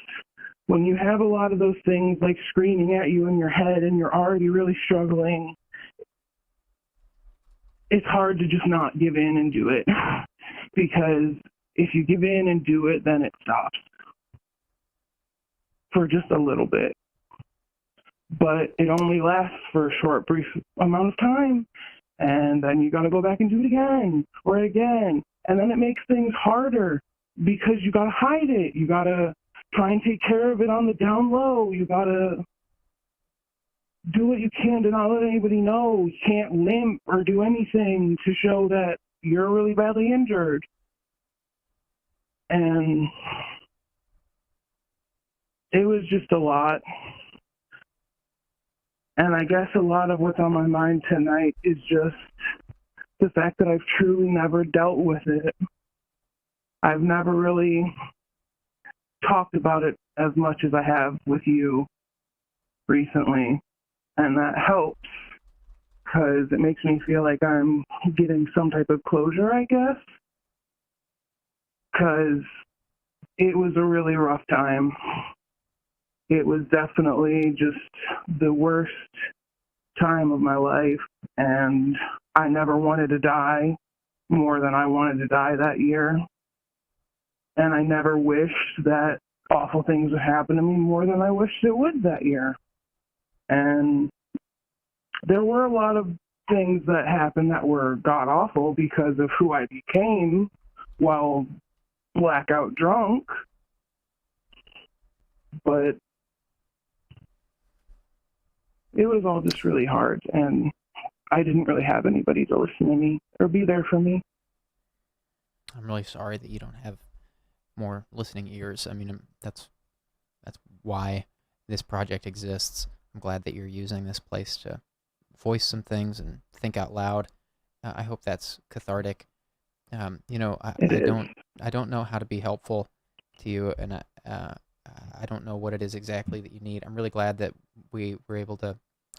Speaker 6: when you have a lot of those things like screaming at you in your head and you're already really struggling, it's hard to just not give in and do it. Because if you give in and do it, then it stops for just a little bit. But it only lasts for a short, brief amount of time. And then you got to go back and do it again or again. And then it makes things harder, because you got to hide it. You got to try and take care of it on the down low. You got to do what you can to not let anybody know. You can't limp or do anything to show that you're really badly injured. And it was just a lot. And I guess a lot of what's on my mind tonight is just the fact that I've truly never dealt with it. I've never really talked about it as much as I have with you recently. And that helps, because it makes me feel like I'm getting some type of closure, I guess. Because it was a really rough time. It was definitely just the worst time of my life, and I never wanted to die more than I wanted to die that year. And I never wished that awful things would happen to me more than I wished it would that year. And there were a lot of things that happened that were god-awful because of who I became while blackout drunk. But it was all just really hard, and I didn't really have anybody to listen to me or be there for me.
Speaker 1: I'm really sorry that you don't have more listening ears. I mean, that's why this project exists. I'm glad that you're using this place to voice some things and think out loud. I hope that's cathartic. You know, I don't know how to be helpful to you, and I don't know what it is exactly that you need. I'm really glad that we were able to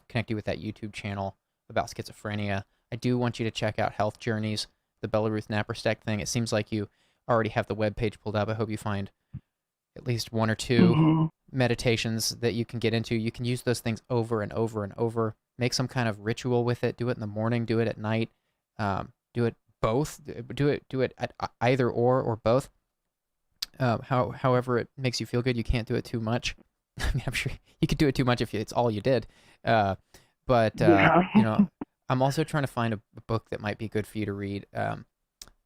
Speaker 1: connect you with that YouTube channel about schizophrenia. I do want you to check out Health Journeys, the Belarus Naprostek thing. It seems like you already have the webpage pulled up. I hope you find at least one or two meditations that you can get into. You can use those things over and over and over. Make some kind of ritual with it. Do it in the morning. Do it at night. Do it both. Do it at either or both. However it makes you feel good. You can't do it too much. I mean, I'm sure you could do it too much if it's all you did. But you know, I'm also trying to find a book that might be good for you to read.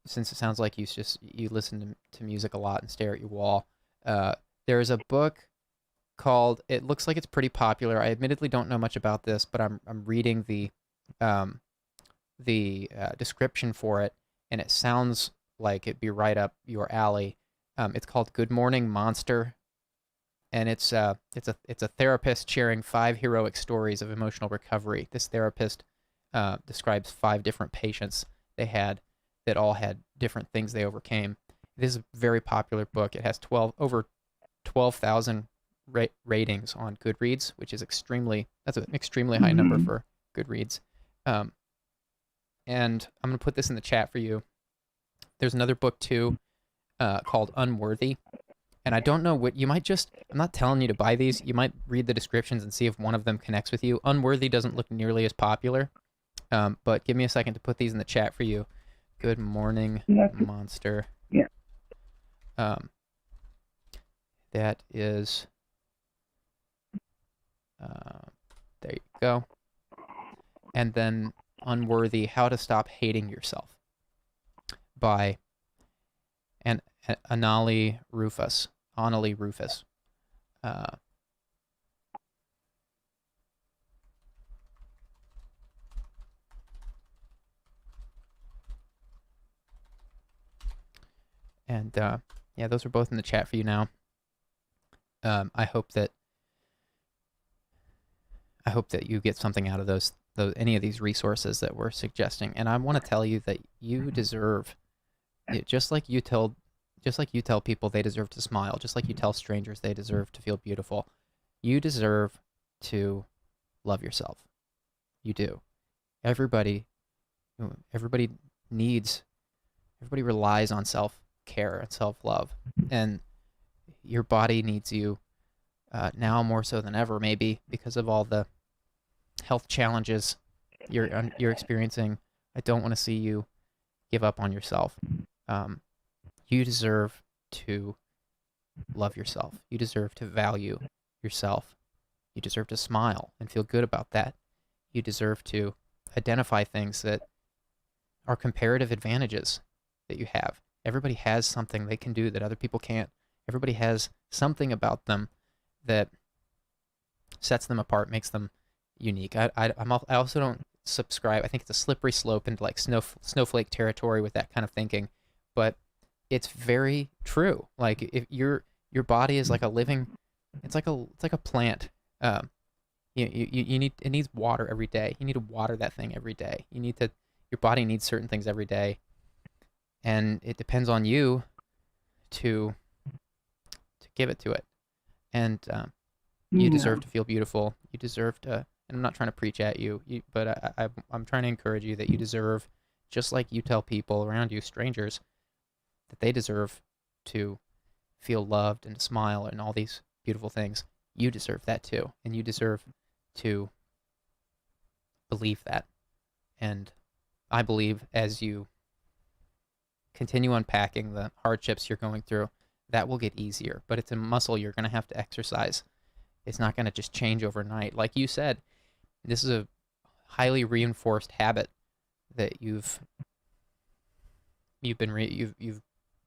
Speaker 1: Since it sounds like you listen to music a lot and stare at your wall. There's a book called. It looks like it's pretty popular. I admittedly don't know much about this, but I'm reading the description for it, and it sounds like it'd be right up your alley. It's called Good Morning Monster, and it's a therapist sharing 5 heroic stories of emotional recovery. This therapist describes 5 different patients they had that all had different things they overcame. This is a very popular book. It has over 12,000 ratings on Goodreads, which is that's an extremely high number for Goodreads. And I'm going to put this in the chat for you. There's another book too called Unworthy. And I don't know what you might I'm not telling you to buy these. You might read the descriptions and see if one of them connects with you. Unworthy doesn't look nearly as popular. But give me a second to put these in the chat for you. Good Morning Monster.
Speaker 6: Yeah.
Speaker 1: That is, there you go. And then Unworthy, How to Stop Hating Yourself by Anali Rufus. And yeah, those are both in the chat for you now. I hope that you get something out of those any of these resources that we're suggesting. And I want to tell you that you deserve it, just like you tell people they deserve to smile, just like you tell strangers they deserve to feel beautiful. You deserve to love yourself. You do. Everybody relies on self-care and self-love, and your body needs you now more so than ever, maybe because of all the health challenges you're experiencing. I don't want to see you give up on yourself. You deserve to love yourself. You deserve to value yourself. You deserve to smile and feel good about that. You deserve to identify things that are comparative advantages that you have. Everybody has something they can do that other people can't. Everybody has something about them that sets them apart, makes them unique. I also don't subscribe. I think it's a slippery slope into like snowflake territory with that kind of thinking, but it's very true. Like if your body is like a living, it's like a plant. It needs water every day. You need to water that thing every day. Your body needs certain things every day, and it depends on you to give it to it. And you deserve to feel beautiful. You deserve to, and I'm not trying to preach at you, but I'm trying to encourage you that you deserve, just like you tell people around you, strangers, that they deserve to feel loved and to smile and all these beautiful things. You deserve that too, and you deserve to believe that. And I believe as you continue unpacking the hardships you're going through, that will get easier, but it's a muscle you're going to have to exercise. It's not going to just change overnight. Like you said, this is a highly reinforced habit that you've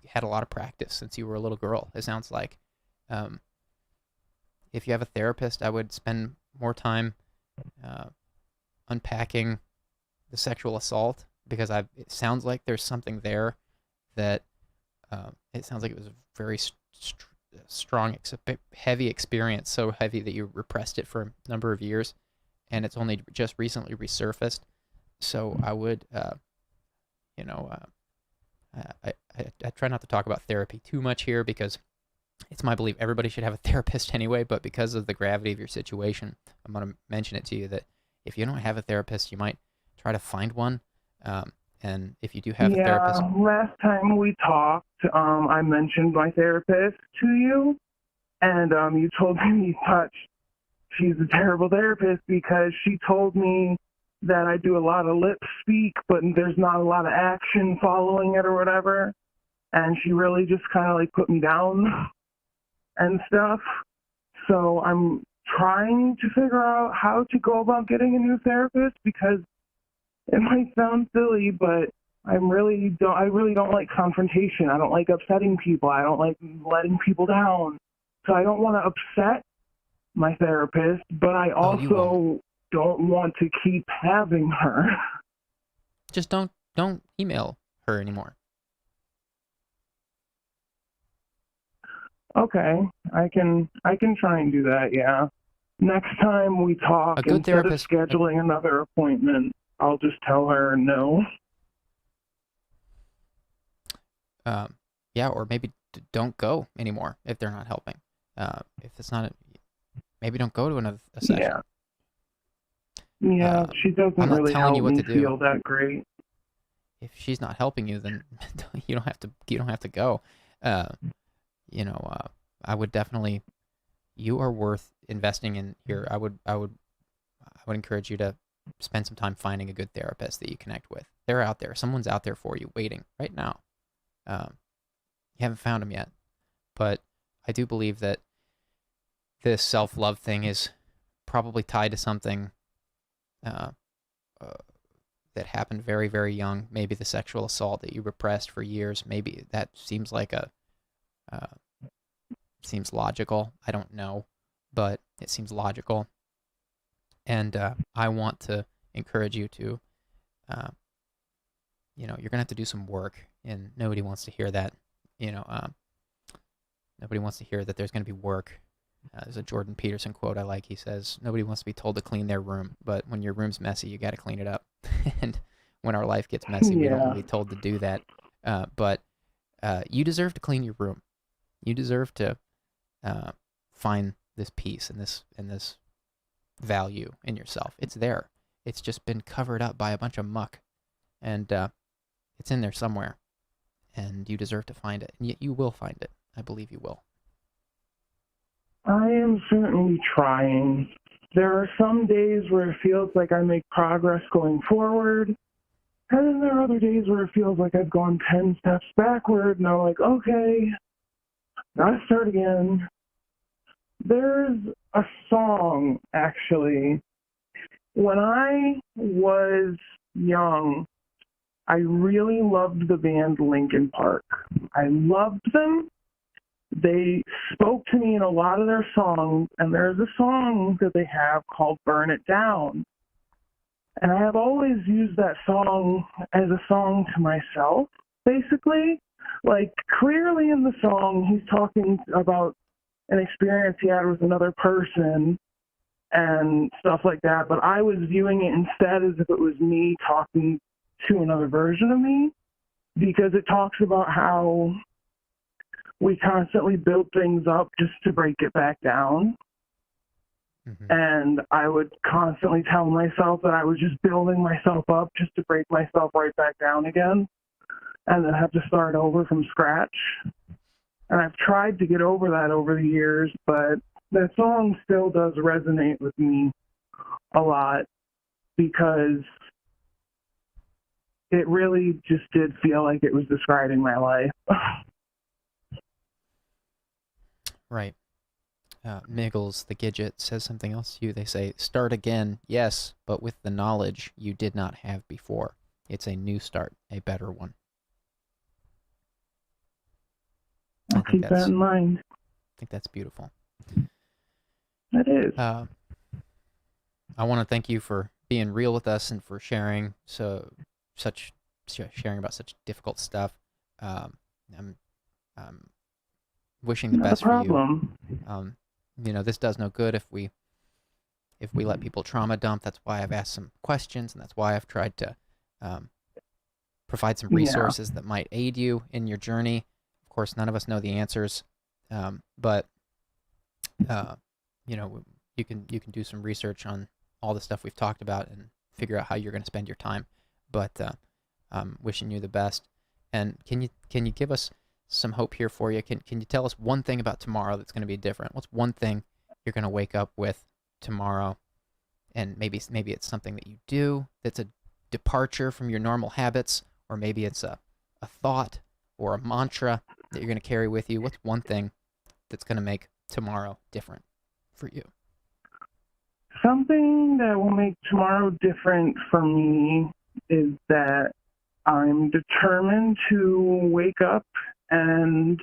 Speaker 1: had a lot of practice since you were a little girl, it sounds like. If you have a therapist, I would spend more time unpacking the sexual assault, because it sounds like there's something there that it sounds like it was a very strong, heavy experience, so heavy that you repressed it for a number of years, and it's only just recently resurfaced. So I would, you know, I try not to talk about therapy too much here, because it's my belief everybody should have a therapist anyway, but because of the gravity of your situation, I'm going to mention it to you that if you don't have a therapist, you might try to find one. And if you do have a therapist...
Speaker 6: Yeah, last time we talked, I mentioned my therapist to you, and you told me you thought she's a terrible therapist because she told me that I do a lot of lip speak, but there's not a lot of action following it or whatever. And she really just kind of like put me down and stuff. So I'm trying to figure out how to go about getting a new therapist, because it might sound silly, but I really don't like confrontation. I don't like upsetting people. I don't like letting people down. So I don't want to upset my therapist, but I also don't want to keep having her.
Speaker 1: Just don't email her anymore.
Speaker 6: Okay, I can try and do that. Yeah. Next time we talk, instead of scheduling another appointment, I'll just tell her no.
Speaker 1: Yeah, or maybe don't go anymore if they're not helping. If it's not, maybe don't go to another session.
Speaker 6: Yeah, she doesn't really help me feel that great.
Speaker 1: If she's not helping you, then you don't have to go. You know, I would definitely. You are worth investing in here. I would encourage you to spend some time finding a good therapist that you connect with. They're out there. Someone's out there for you, waiting right now. You haven't found them yet, but I do believe that this self-love thing is probably tied to something that happened very, very young. Maybe the sexual assault that you repressed for years. Maybe that seems like seems logical. I don't know, but it seems logical. And I want to encourage you to, you're going to have to do some work, and nobody wants to hear that. Nobody wants to hear that there's going to be work. There's a Jordan Peterson quote I like. He says, nobody wants to be told to clean their room, but when your room's messy, you got to clean it up. And when our life gets messy, we don't want to be told to do that. But you deserve to clean your room. You deserve to find this peace and this value in yourself. It's there. It's just been covered up by a bunch of muck, and it's in there somewhere, and you deserve to find it, and you will find it. I believe you will.
Speaker 6: I am certainly trying. There are some days where it feels like I make progress going forward, and then there are other days where it feels like I've gone 10 steps backward, and I'm like, okay, gotta start again. There's a song, actually. When I was young, I really loved the band Linkin Park. I loved them. They spoke to me in a lot of their songs, and there's a song that they have called Burn It Down. And I have always used that song as a song to myself, basically. Like, clearly in the song, he's talking about an experience he had with another person and stuff like that, but I was viewing it instead as if it was me talking to another version of me, because it talks about how we constantly build things up just to break it back down. Mm-hmm. And I would constantly tell myself that I was just building myself up just to break myself right back down again, and then have to start over from scratch. And I've tried to get over that over the years, but that song still does resonate with me a lot, because it really just did feel like it was describing my life.
Speaker 1: Right. Miggles, the Gidget, says something else to you. They say, start again, yes, but with the knowledge you did not have before. It's a new start, a better one.
Speaker 6: I'll keep that in mind.
Speaker 1: I think that's beautiful.
Speaker 6: It is.
Speaker 1: I want to thank you for being real with us and for sharing sharing about such difficult stuff. I'm wishing the
Speaker 6: Not a
Speaker 1: best for you.
Speaker 6: problem.
Speaker 1: This does no good if we let people trauma dump. That's why I've asked some questions, and that's why I've tried to provide some resources that might aid you in your journey. Of course, none of us know the answers, but you can do some research on all the stuff we've talked about and figure out how you're going to spend your time. But I'm wishing you the best. And can you give us some hope here for you? Can you tell us one thing about tomorrow that's going to be different? What's one thing you're going to wake up with tomorrow? And maybe it's something that you do that's a departure from your normal habits, or maybe it's a thought or a mantra that you're going to carry with you. What's one thing that's going to make tomorrow different for you?
Speaker 6: Something that will make tomorrow different for me is that I'm determined to wake up and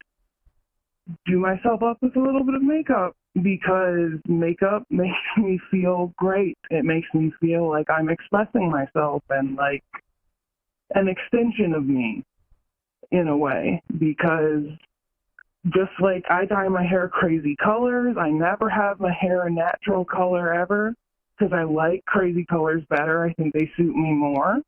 Speaker 6: do myself up with a little bit of makeup, because makeup makes me feel great. It makes me feel like I'm expressing myself and like an extension of me in a way, because just like I dye my hair crazy colors, I never have my hair a natural color ever, because I like crazy colors better. I think they suit me more.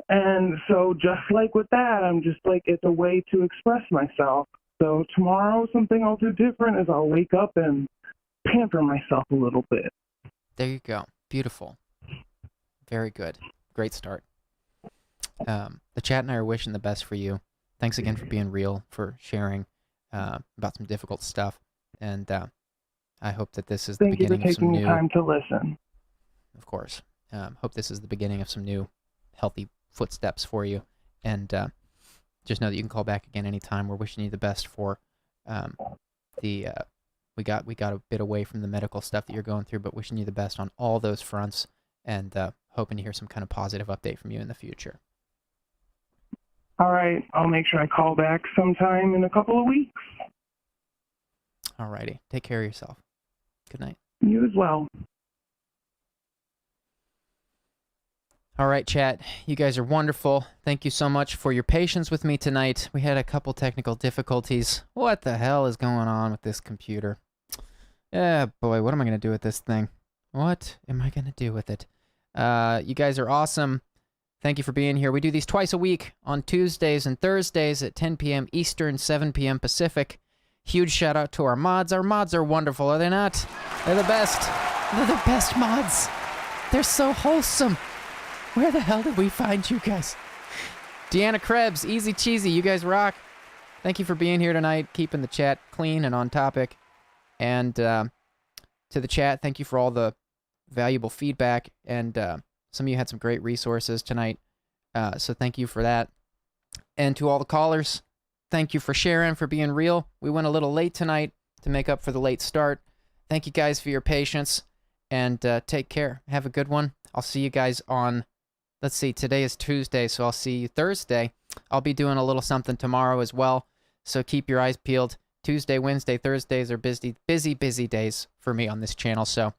Speaker 6: And so just like with that, I'm just like, it's a way to express myself. So tomorrow, something I'll do different is I'll wake up and pamper myself a little bit.
Speaker 1: There you go. Beautiful. Very good. Great start. The chat and I are wishing the best for you. Thanks again for being real, for sharing about some difficult stuff. And I hope that this is the beginning of some new...
Speaker 6: Thank you for taking the time to listen.
Speaker 1: Of course. Hope this is the beginning of some new healthy footsteps for you. And just know that you can call back again anytime. We're wishing you the best for we got a bit away from the medical stuff that you're going through, but wishing you the best on all those fronts, and hoping to hear some kind of positive update from you in the future.
Speaker 6: All right. I'll make sure I call back sometime in a couple of weeks.
Speaker 1: All righty. Take care of yourself. Good night.
Speaker 6: You as well.
Speaker 1: All right, chat. You guys are wonderful. Thank you so much for your patience with me tonight. We had a couple technical difficulties. What the hell is going on with this computer? Yeah, boy, what am I going to do with this thing? What am I going to do with it? You guys are awesome. Thank you for being here. We do these twice a week on Tuesdays and Thursdays at 10 p.m. Eastern, 7 p.m. Pacific. Huge shout out to our mods. Our mods are wonderful, are they not? They're the best. They're the best mods. They're so wholesome. Where the hell did we find you guys? Deanna Krebs, Easy Cheesy, you guys rock. Thank you for being here tonight, keeping the chat clean and on topic. And to the chat, thank you for all the valuable feedback. And some of you had some great resources tonight, so thank you for that. And to all the callers, thank you for sharing, for being real. We went a little late tonight to make up for the late start. Thank you guys for your patience, and take care. Have a good one. I'll see you guys on... Let's see, today is Tuesday, so I'll see you Thursday. I'll be doing a little something tomorrow as well, so keep your eyes peeled. Tuesday, Wednesday, Thursdays are busy days for me on this channel, so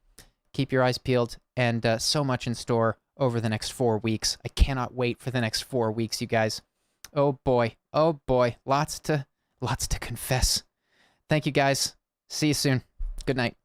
Speaker 1: keep your eyes peeled, and so much in store over the next 4 weeks. I cannot wait for the next 4 weeks, you guys. Oh boy, lots to confess. Thank you guys. See you soon. Good night.